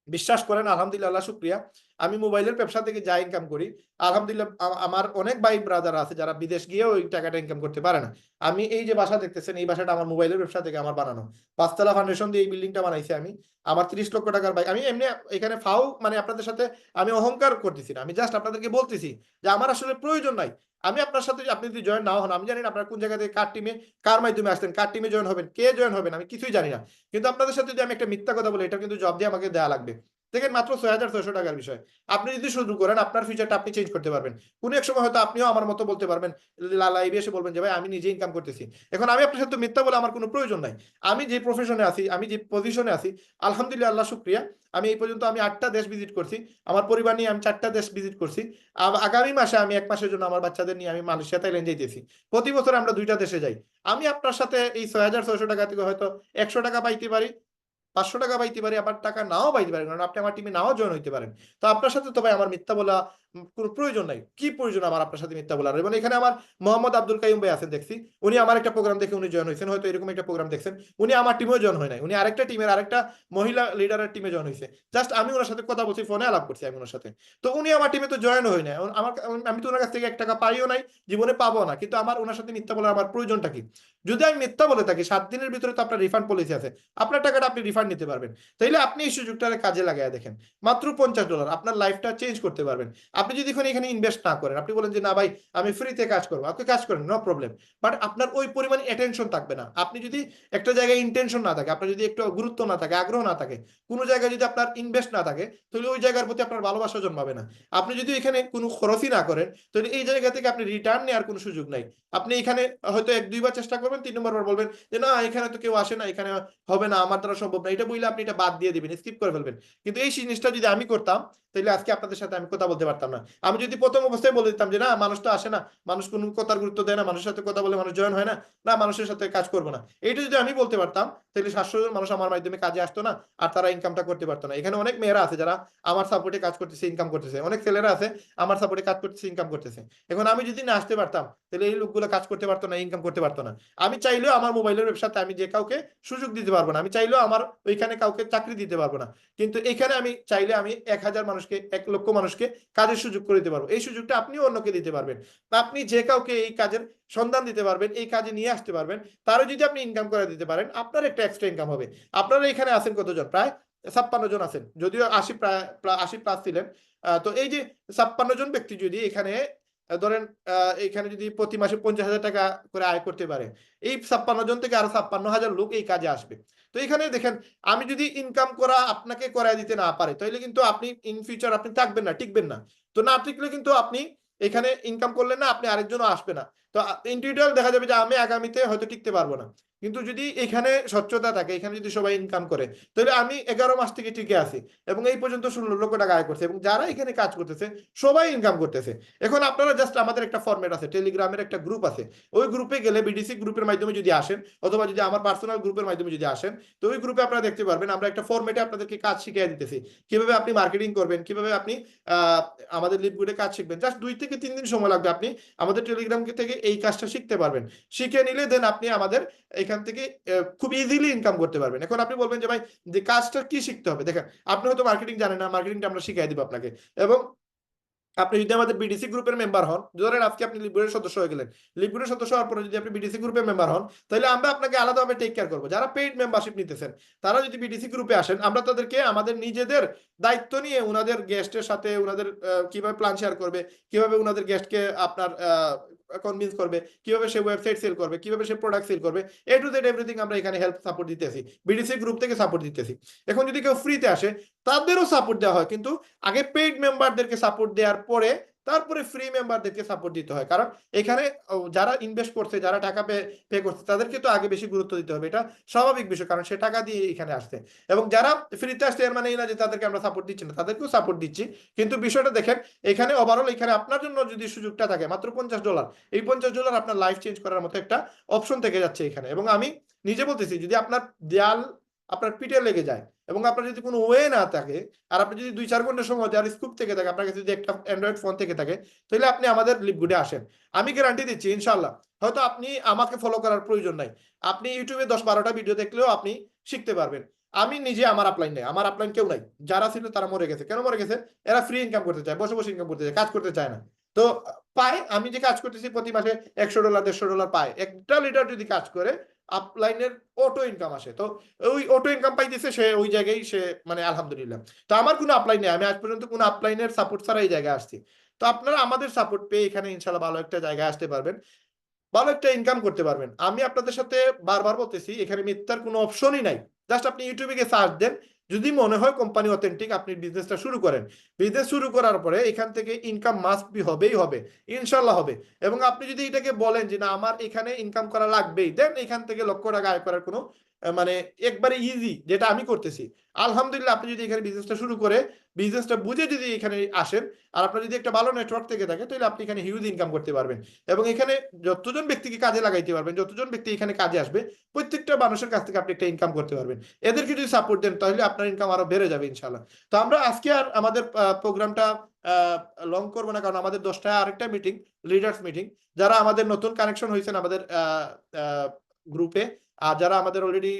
বিশ্বাস করেন, আলহামদুলিল্লাহ, শুক্রিয়া, আমি মোবাইলের ব্যবসা থেকে যা ইনকাম করি, আলহামদুলিল্লাহ, আমার অনেক ভাই ব্রাদার আছে যারা বিদেশ গিয়ে ওই টাকাটা ইনকাম করতে পারে না। আমি এই যে বাসা দেখতেছেন, এই বাসাটা আমার মোবাইলের ব্যবসা থেকে আমার বানানো। 5 তলা ফাউন্ডেশন দিয়ে এই বিল্ডিংটা বানাইছি আমি। আমার 30 লক্ষ টাকার বাইক। আমি এমনি এখানে ফাও মানে আপনাদের সাথে আমি অহংকার করতেছি না, আমি জাস্ট আপনাদেরকে বলতেছি যে আমার আসলে প্রয়োজন নাই। আমি আপনার সাথে, আপনি যদি জয়েন নাও হন, আমি জানি না আপনারা কোন জায়গা থেকে কার টিমে, কার মাধ্যমে আসছেন, কার টিমে জয়েন হবেন, কে জয়েন হবেন, আমি কিছুই জানি না। কিন্তু আপনাদের সাথে যদি আমি একটা মিথ্যা কথা বলি, এটা কিন্তু জব দিয়ে আমাকে দেওয়া লাগবে। দেখেন, মাত্র 6,600 টাকার বিষয়। আপনি যদি শুরু করেন, আপনার ফিউচারটা আপনি চেঞ্জ করতে পারবেন। কোনো এক সময় হয়তো আপনিও আমার মতো বলতে পারবেন, লাইভে এসে বলবেন যে ভাই আমি নিজে ইনকাম করতেছি। এখন আমি আপনার সাথে মিথ্যা বলে আমার কোনো প্রয়োজন নাই। আমি যে প্রফেশনে আছি, আমি যে পজিশনে আছি, আলহামদুলিল্লাহ, আল্লাহ শুক্রিয়া, আমি এই পর্যন্ত আমি 8টা দেশ ভিজিট করছি। আমার পরিবার নিয়ে আমি 4টা দেশ ভিজিট করছি। আগামী মাসে আমি 1 মাসের জন্য আমার বাচ্চাদের নিয়ে আমি মালয়েশিয়া, থাইল্যান্ড যাইতেছি। প্রতি বছর আমরা 2টা দেশে যাই। আমি আপনার সাথে এই 6,600 টাকা থেকে হয়তো 100 টাকা পাইতে পারি, 500 টাকা পাইতে পারি, আবার টাকা নাও পাইতে পারেন, কারণ আপনি আমার টিমে নাও জয়েন হইতে পারেন। তো আপনার সাথে তো ভাই আমার মিথ্যা বলা কোনো প্রয়োজন নাই। কি প্রয়োজন আমার আপনার সাথে মিথ্যা বলার? এবং এখানে আমার মোহাম্মদ আব্দুল কাইয়ুম ভাই আছেন দেখছি, উনি আমার একটা প্রোগ্রাম দেখে উনি জয়েন হয়েছেন, হয়তো এরকম একটা প্রোগ্রাম দেখছেন। উনি আমার টিমেও জয়েন হয় নাই, উনি আরেকটা টিমের আরেকটা মহিলা লিডারের টিমে জয়েন হয়েছে। জাস্ট আমি ওনার সাথে কথা বলছি, ফোনে আলাপ করছি আমি ওনার সাথে। তো উনি আমার টিমে তো জয়েন হয় নাই, আমার, আমি তো ওনার কাছ থেকে 1 টাকা পাইও নাই, জীবনে পাবো না। কিন্তু আমার ওনার সাথে মিথ্যা বলার আমার প্রয়োজনটা কি? যদি আমি মিথ্যা বলে থাকি, 7 দিনের ভিতরে তো আপনার রিফান্ড পলিসি আছে, আপনার টাকাটা আপনি রিফান্ড নিতে পারবেন। তাইলে আপনি এই সুযোগটা কাজে লাগায় দেখেন। মাত্র $50 আপনার লাইফটা চেঞ্জ করতে পারবেন। আপনি যদি এখানে ইনভেস্ট না করেন, আপনি বলেন যে না ভাই আমি ফ্রিতে কাজ করবো, আপনি কাজ করেন, নো প্রবলেম। বাট আপনার ওই পরিমাণ অ্যাটেনশন থাকবে না। আপনি যদি একটা জায়গায় ইন্টেনশন না থাকে, আপনার যদি একটু গুরুত্ব না থাকে, আগ্রহ না থাকে, কোনো জায়গায় যদি আপনার ইনভেস্ট না থাকে, তাহলে ওই জায়গার প্রতি আপনার ভালোবাসা জন্মাবে না। আপনি যদি এখানে কোনো খরচই না করেন, তাহলে এই জায়গা থেকে আপনি রিটার্ন নেওয়ার কোনো সুযোগ নাই। আপনি এখানে হয়তো 1-2 বার চেষ্টা করবেন, 3 নম্বর বার বলবেন যে না এখানে তো কেউ আসে না, এখানে হবে না, আমার দ্বারা সম্ভব না, এটা বললে আপনি এটা বাদ দিয়ে দিবেন, স্কিপ করে ফেলবেন। কিন্তু এই জিনিসটা যদি আমি করতাম, তাহলে আজকে আপনাদের সাথে আমি কথা বলতে পারতাম না। আমি যদি প্রথম অবস্থায় বলে দিতাম যে না মানুষ তো আসে না, মানুষ কোনো কথার গুরুত্ব দেয় না, মানুষের সাথে কথা বলে মানুষ জয়েন হয় না, না মানুষের সাথে কাজ করবো না, এইটা যদি আমি বলতে পারতাম, তাহলে 700 জন মানুষ আমার মাধ্যমে কাজে আসতো না, আর তারা ইনকামটা করতে পারতো না। এখানে অনেক মেয়েরা আছে যারা আমার সাপোর্টে কাজ করতেছে, ইনকাম করতেছে, অনেক ছেলেরা আছে আমার সাপোর্টে কাজ করতেছে, ইনকাম করতেছে। এখন আমি যদি না আসতে পারতাম, তাহলে এই লোকগুলো কাজ করতে পারতো না, ইনকাম করতে পারতো না। আমি চাইলেও আমার মোবাইলের ব্যবসাতে আমি যে কাউকে সুযোগ দিতে পারবো না, আমি চাইলেও আমার ওইখানে কাউকে চাকরি দিতে পারবো না। কিন্তু এখানে আমি চাইলে আমি 1,000 মানুষকে, 1 লক্ষ মানুষকে কাজের সুযোগ করে দিতে পারবো। এই সুযোগটা আপনিও অন্যকে দিতে পারবেন। আপনি যে কাউকে এই কাজের সন্ধান দিতে পারবেন, এই কাজে নিয়ে আসতে পারবেন, তারও যদি আপনি ইনকাম করে দিতে পারেন, আপনার একটা এক্সট্রা ইনকাম হবে। আপনারা এখানে আছেন কতজন? প্রায় 56 জন আছেন, যদিও 80 প্রায় 80 প্লাস ছিলেন। তো এই যে 56 জন ব্যক্তি যদি এখানে ধরেন এখানে যদি প্রতি মাসে 50,000 টাকা করে আয় করতে পারে, এই 56 জন থেকে আরো 56,000 লোক এই কাজে আসবে। তো এখানে দেখেন, আমি যদি ইনকাম করা আপনাকে করায় দিতে না পারে, তাহলে কিন্তু আপনি ইন ফিউচার আপনি থাকবেন না, টিকবেন না। তো না টিকলে কিন্তু আপনি এখানে ইনকাম করলেন না, আপনি আরেকজনও আসবে না। তো ইন্ডিভিজুয়াল দেখা যাবে যে আমি আগামীতে হয়তো টিকতে পারবো না। কিন্তু যদি এখানে স্বচ্ছতা থাকে, এখানে যদি সবাই ইনকাম করে, তাহলে আমি 11 মাস থেকে টিকে আছি এবং এই পর্যন্ত 16 লক্ষ টাকা আয় করছে, এবং যারা এখানে কাজ করতেছে সবাই ইনকাম করতেছে। এখন আপনারা জাস্ট, আমাদের একটা ফরম্যাট আছে, টেলিগ্রামের একটা গ্রুপ আছে, ওই গ্রুপে গেলে বিডিসি গ্রুপের মাধ্যমে যদি আসেন, অথবা যদি আমার পার্সোনাল গ্রুপের মাধ্যমে যদি আসেন, তো ওই গ্রুপে আপনারা দেখতে পারবেন আমরা একটা ফরম্যাটে আপনাদেরকে কাজ শিখিয়ে দিতেছি, কিভাবে আপনি মার্কেটিং করবেন, কিভাবে আপনি আহ আমাদের লিডগুডে কাজ শিখবেন। জাস্ট 2 থেকে 3 দিন সময় লাগবে, আপনি আমাদের টেলিগ্রাম থেকে এই কাজটা শিখতে পারবেন। শিখে নিলে দেন আপনি আমাদের এখান থেকে খুব ইজিলি ইনকাম করতে পারবেন। এখন আপনি বলবেন যে ভাই যে কাজটা কি শিখতে হবে, দেখেন আপনি হয়তো মার্কেটিং জানেন না, মার্কেটিংটা আমরা শিখিয়ে দিব আপনাকে। এবং আপনি যদি আমাদের বিডিসি গ্রুপের মেম্বার হন, ধরেন আজকে আপনি লিপগুডের সদস্য হয়ে গেলেন, লিপগুডের সদস্য হওয়ার পরে যদি আপনি বিডিসি গ্রুপের মেম্বার হন, তাহলে আমরা আপনাকে আলাদাভাবে টেক কেয়ার করবো। যারা পেইড মেম্বারশিপ নিতেছেন, তারা যদি বিডিসি গ্রুপে আসেন, আমরা তাদেরকে আমাদের নিজেদের দায়িত্ব নিয়ে উনাদের গেস্টের সাথে উনাদের কিভাবে প্ল্যান শেয়ার করবে, কিভাবে উনাদের গেস্টকে আপনার কনভিন্স করবে, কিভাবে সে ওয়েবসাইট সেল করবে, কিভাবে সে প্রোডাক্ট সেল করবে, এ টু জেড এভরিথিং আমরা এখানে হেল্প সাপোর্ট দিতেছি, বিডিসি গ্রুপ থেকে সাপোর্ট দিতেছি। এখন যদি কেউ ফ্রিতে আসে, তাদেরও সাপোর্ট দেওয়া হয়, কিন্তু আগে পেইড মেম্বারদেরকে সাপোর্ট দেওয়ার পরে তারপরে ফ্রি মেম্বারদেরকে সাপোর্ট দিতে হয়। কারণ এখানে যারা ইনভেস্ট করছে, যারা টাকা পে করছে, তাদেরকে তো আগে বেশি গুরুত্ব দিতে হবে, এটা স্বাভাবিক বিষয়, কারণ সে টাকা দিয়ে এখানে আসছে। এবং যারা ফ্রিতে আসছে, এর মানে এই না যে তাদেরকে আমরা সাপোর্ট দিচ্ছি না, তাদেরকেও সাপোর্ট দিচ্ছি। কিন্তু বিষয়টা দেখেন, এখানে ওভারঅল এখানে আপনার জন্য যদি সুযোগটা থাকে মাত্র $50, এই $50 আপনার লাইফ চেঞ্জ করার মতো একটা অপশন থেকে যাচ্ছে এখানে। এবং আমি নিজে বলতেছি, যদি আপনার দেয়াল আপনার পিঠে লেগে যায় এবং আপনার যদি কোনো ওয়ে না থাকে, আর আপনি যদি 2-4 ঘন্টা সময় দেওয়ার স্কুপ থেকে থাকে, আপনার কাছে যদি একটা অ্যান্ড্রয়েড ফোন থেকে থাকে, তাহলে আপনি আমাদের লিপগুডে আসেন। আমি গ্যারান্টি দিচ্ছি ইনশাল্লাহ, হয়তো আপনি আমাকে ফলো করার প্রয়োজন নাই, আপনি ইউটিউবে 10-12টা ভিডিও দেখলেও আপনি শিখতে পারবেন। আমি নিজে, আমার আপলাইন নেই, আমার আপলাইন কেউ নাই, যারা ছিল তারা মরে গেছে। কেন মরে গেছে? এরা ফ্রি ইনকাম করতে চায়, বসে বসে ইনকাম করতে চায়, কাজ করতে চায় না। তো পায়, আমি যে কাজ করতেছি প্রতি মাসে $100 $150 পায়, একটা লিডার যদি কাজ করে আপলাইনের অটো ইনকাম আসে। তো ওই অটো ইনকাম পাইতেছে, সে ওই জায়গায় সে মানে আলহামদুলিল্লাহ। তো আমার কোনো আপলাইন নেই, আমি আজ পর্যন্ত কোনো আপলাইনের সাপোর্ট ছাড়া এই জায়গায় আসছি। তো আপনারা আমাদের সাপোর্ট পেয়ে এখানে ইনশাল্লাহ ভালো একটা জায়গায় আসতে পারবেন, ভালো একটা ইনকাম করতে পারবেন। আমি আপনাদের সাথে বারবার বলতেছি, এখানে মিথ্যার কোনো অপশনই নাই। জাস্ট আপনি ইউটিউবে গিয়ে সার্চ দেন, যদি মনে হয় কোম্পানি অথেন্টিক, আপনি বিজনেসটা শুরু করেন। বিজনেস শুরু করার পরে এখান থেকে ইনকাম মাস্ট বি হবেই হবে, ইনশাল্লাহ হবে। এবং আপনি যদি এটাকে বলেন যে না আমার এখানে ইনকাম করা লাগবেই, দেন এখান থেকে লক্ষ টাকা আয় করার কোনো মানে একবারে ইজি, যেটা আমি করতেছি। আলহামদুলিল্লাহ, আপনি যদি এখানে বিজনেসটা শুরু করে বিজনেসটা বুঝে যদি এখানে আসেন, আর আপনার যদি একটা ভালো নেটওয়ার্ক থেকে থাকে, তাহলে আপনি এখানে হিউজ ইনকাম করতে পারবেন। এবং এখানে যতজন ব্যক্তিকে কাজে লাগাইতে পারবেন, যতজন ব্যক্তি এখানে কাজে আসবে, প্রত্যেকটা মানুষের কাছ থেকে আপনি একটা ইনকাম করতে পারবেন। এদেরকে যদি সাপোর্ট দেন, তাহলে আপনার ইনকাম আরো বেড়ে যাবে ইনশাল্লাহ। তো আমরা আজকে আর আমাদের প্রোগ্রামটা লং করবো না, কারণ আমাদের 10টায় আরেকটা মিটিং, লিডার্স মিটিং। যারা আমাদের নতুন কানেকশন হয়েছেন আমাদের গ্রুপে, আর যারা আমাদের অলরেডি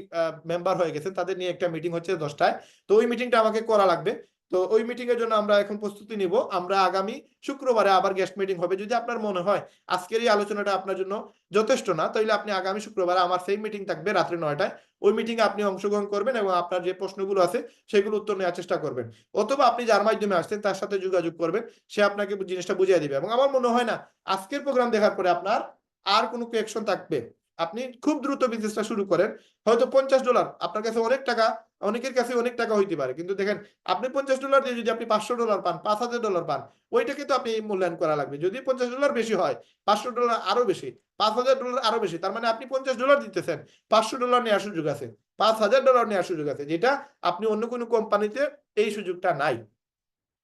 মেম্বার হয়ে গেছেন, তাদের নিয়ে একটা মিটিং হচ্ছে 10টায়। তো ওই মিটিংটা আমাকে করা লাগবে। তো ওই মিটিং এর জন্য আমরা এখন প্রস্তুতি নিব। আমরা আগামী শুক্রবারে আবার গেস্ট মিটিং হবে। যদি আপনার মনে হয় আজকের এই আলোচনাটা আপনার জন্য যথেষ্ট না, তাহলে আপনি আগামী শুক্রবারে আমার সেই মিটিং থাকবে রাত্রে 9টায়। ওই মিটিংয়ে আপনি অংশগ্রহণ করবেন এবং আপনার যে প্রশ্নগুলো আছে সেগুলো উত্তর নেওয়ার চেষ্টা করবেন। অথবা আপনি যার মাধ্যমে আসছেন তার সাথে যোগাযোগ করবেন, সে আপনাকে জিনিসটা বুঝিয়ে দিবে। এবং আমার মনে হয় না আজকের প্রোগ্রাম দেখার পরে আপনার আর কোনো কোয়েকশন থাকবে। আপনি খুব দ্রুত বিজনেসটা শুরু করেন। হয়তো $50 আপনার কাছে অনেক টাকা, অনেকের কাছে অনেক টাকা হইতে পারে, কিন্তু দেখেন আপনি $50 দিয়ে যদি আপনি $500 পান, $5000 পান, ওইটাকে তো আপনি মূল্যায়ন করা লাগবে। যদি $50 বেশি হয়, $500 আরো বেশি, $5000 আরো বেশি, তার মানে আপনি $50 দিতেছেন, $500 নেওয়ার সুযোগ আছে, $5000 নেওয়ার সুযোগ আছে, যেটা আপনি অন্য কোনো কোম্পানিতে এই সুযোগটা নাই।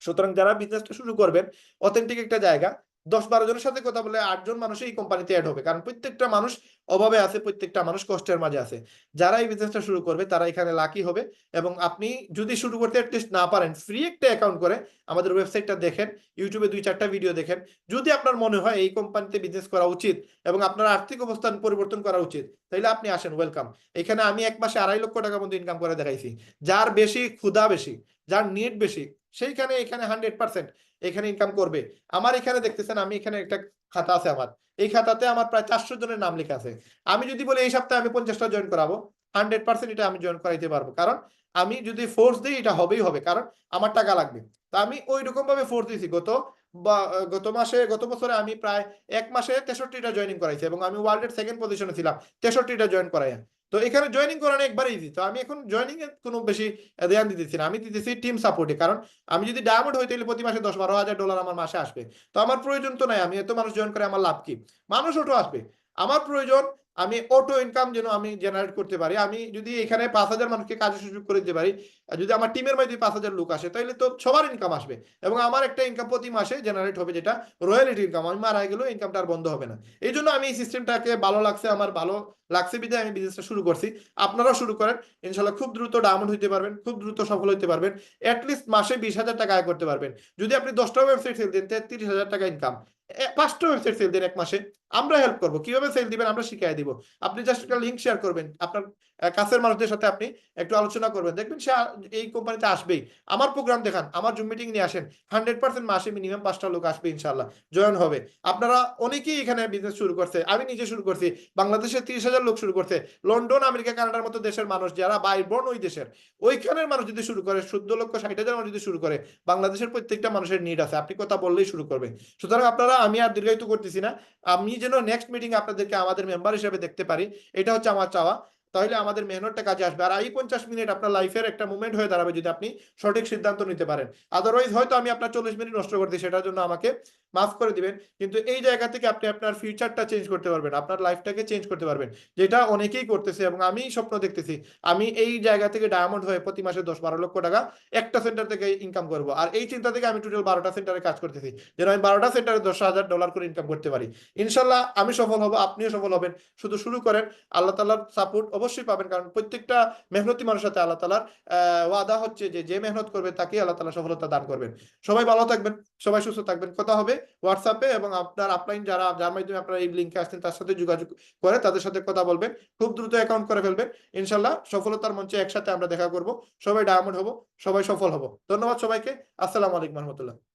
সুতরাং যারা বিজনেসটা শুরু করবেন, অথেন্টিক একটা জায়গা, 10-12 জনের সাথে কথা বলে 8জন মানুষ এই কোম্পানিতে অ্যাড হবে। কারণ প্রত্যেকটা মানুষ অভাবে আছে, প্রত্যেকটা মানুষ কষ্টের মাঝে আছে। যারা এই বিজনেসটা শুরু করবে তারা এখানে লাকি হবে। এবং আপনি যদি শুরু করতে অ্যাটলিস্ট না পারেন, ফ্রি একটা অ্যাকাউন্ট করে আমাদের ওয়েবসাইটটা দেখেন, ইউটিউবে 2-4টা ভিডিও দেখেন। যদি আপনার মনে হয় এই কোম্পানিতে বিজনেস করা উচিত এবং আপনার আর্থিক অবস্থান পরিবর্তন করা উচিত, তাহলে আপনি আসেন, ওয়েলকাম। এখানে আমি 1 মাসে 2.5 লক্ষ টাকার মতো ইনকাম করে দেখাইছি। যার বেশি ক্ষুধা বেশি, যার নিড বেশি, সেইখানে এখানে 100% এখানে ইনকাম করবে। আমার এখানে দেখতেছেন, আমি এখানে একটা খাতা আছে আমার, এই খাতাতে আমার প্রায় 400 জনের নাম লেখা আছে। আমি যদি বলি এই সপ্তাহে আমি 50টা জয়েন করাবো, 100% এটা আমি জয়েন করাইতে পারবো। কারণ আমি যদি ফোর্স দিই, এটা হবেই হবে, কারণ আমার টাকা লাগবে। তা আমি ওই রকম ভাবে ফোর্স দিয়েছি। গত বছরে আমি প্রায় 1 মাসে 63টা জয়েনিং করাইছি, এবং আমি ওয়ার্ল্ডের সেকেন্ড পজিশনে ছিলাম 63টা জয়েন করাই। তো এখানে জয়েনিং করানো একবার ইজি। তো আমি এখন জয়েনিং এর কোনো বেশি ধ্যান দিতেছি না, আমি দিতেছি টিম সাপোর্টে। কারণ আমি যদি ডায়মন্ড হই, তাহলে প্রতি মাসে $10-12 হাজার আমার মাসে আসবে। তো আমার প্রয়োজন তো নাই, আমি এত মানুষ জয়েন করে আমার লাভ কি? মানুষ অটো আসবে, আমার প্রয়োজন আমি অটো ইনকাম যেন আমি জেনারেট করতে পারি। আমি যদি এখানে 5,000 মানুষকে কাজের সুযোগ করে দিতে পারি, আর যদি আমার টিমের মধ্যে 5,000 লোক আসে, তাহলে তো সবার ইনকাম আসবে। এবং আমার একটা ইনকাম প্রতি মাসে জেনারেট হবে, যেটা রয়্যালিটি ইনকাম। আমি মারা গেলেও ইনকামটা আর বন্ধ হবে না। এই জন্য আমি এই সিস্টেমটাকে ভালো লাগছে, আমার ভালো লাগছে বিধায় আমি বিজনেসটা শুরু করছি। আপনারাও শুরু করেন, ইনশাল্লাহ খুব দ্রুত ডায়মন্ড হইতে পারবেন, খুব দ্রুত সফল হইতে পারবেন। অ্যাটলিস্ট মাসে 20,000 টাকা আয় করতে পারবেন। যদি আপনি 10টা ওয়েবসাইট সেল দেন, 33,000 টাকা ইনকাম। 5টা ওয়েবসাইট সেল দেন এক মাসে, আমরা হেল্প করবো। কিভাবে সেল দিবেন আমরা শিখিয়ে দিব। আপনি জাস্ট একটা লিঙ্ক শেয়ার করবেন, আপনার কাছের মানুষদের সাথে আপনি একটু আলোচনা করবেন, দেখবেন সে এই কোম্পানিতে আসবেই। আমার প্রোগ্রাম দেখান, আমার জুম মিটিং নিয়ে আসেন, 100% মাসে মিনিমাম 5টা লোক আসবে ইনশাল্লাহ, জয়েন হবে। আপনারা অনেকেই এখানে বিজনেস শুরু করছে, আমি নিজে শুরু করছি। বাংলাদেশে 30,000 লোক শুরু করছে। লন্ডন, আমেরিকা, কানাডার মতো দেশের মানুষ, যারা বাইরবর্ন ওই দেশের, ওইখানের মানুষ যদি শুরু করে, 14,60,000 মানুষ যদি শুরু করে, বাংলাদেশের প্রত্যেকটা মানুষের নিড আছে, আপনি কথা বললেই শুরু করবে। সুতরাং আপনারা, আমি আর দীর্ঘায়িত করতেছি না, আমি যেন নেক্সট মিটিং আপনাদেরকে আমাদের মেম্বার হিসেবে দেখতে পারি, এটা হচ্ছে আমার চাওয়া। তাহলে আমাদের মেহনতটা কাজে আসবে। আর এই 50 মিনিট আপনার লাইফের একটা মুভমেন্ট হয়ে দাঁড়াবে, যদি আপনি সঠিক সিদ্ধান্ত নিতে পারেন। আদারওয়াইজ হয়তো আমি আপনার 40 মিনিট নষ্ট করতে, সেটার জন্য আমাকে মাফ করে দিবেন। কিন্তু এই জায়গা থেকে আপনি আপনার ফিউচারটা চেঞ্জ করতে পারবেন, আপনার লাইফটাকে চেঞ্জ করতে পারবেন, যেটা অনেকেই করতেছে এবং আমি স্বপ্ন দেখতেছি। আমি এই জায়গা থেকে ডায়মন্ড হয়ে প্রতি মাসে 10-12 লক্ষ টাকা একটা সেন্টার থেকে ইনকাম করব। আর এই চিন্তা থেকে আমি টোটাল 12টা সেন্টারে কাজ করতেছি, যেন আমি 12টা সেন্টারে $10,000 করে ইনকাম করতে পারি। ইনশাল্লাহ আমি সফল হব, আপনিও সফল হবেন। শুধু শুরু করেন, আল্লাহ তাআলার সাপোর্ট অবশ্যই পাবেন। কারণ প্রত্যেকটা মেহনতি মানুষের সাথে আল্লাহ তাআলার ওয়াদা হচ্ছে যে যে মেহনত করবে তাকে আল্লাহ তাআলা সফলতা দান করবেন। সবাই ভালো থাকবেন, সবাই সুস্থ থাকবেন। কথা হবে হোয়াটসঅ্যাপে, এবং আপনার আপলাইন যার মাধ্যমে আপনারা এই লিঙ্কে আসছেন তার সাথে যোগাযোগ করে তাদের সাথে কথা বলবেন। খুব দ্রুত অ্যাকাউন্ট করে ফেলবেন। ইনশাল্লাহ সফলতার মঞ্চে একসাথে আমরা দেখা করব। সবাই ডায়মন্ড হব, সবাই সফল হব। ধন্যবাদ সবাইকে। আসসালামু আলাইকুম রহমতুল্লাহ।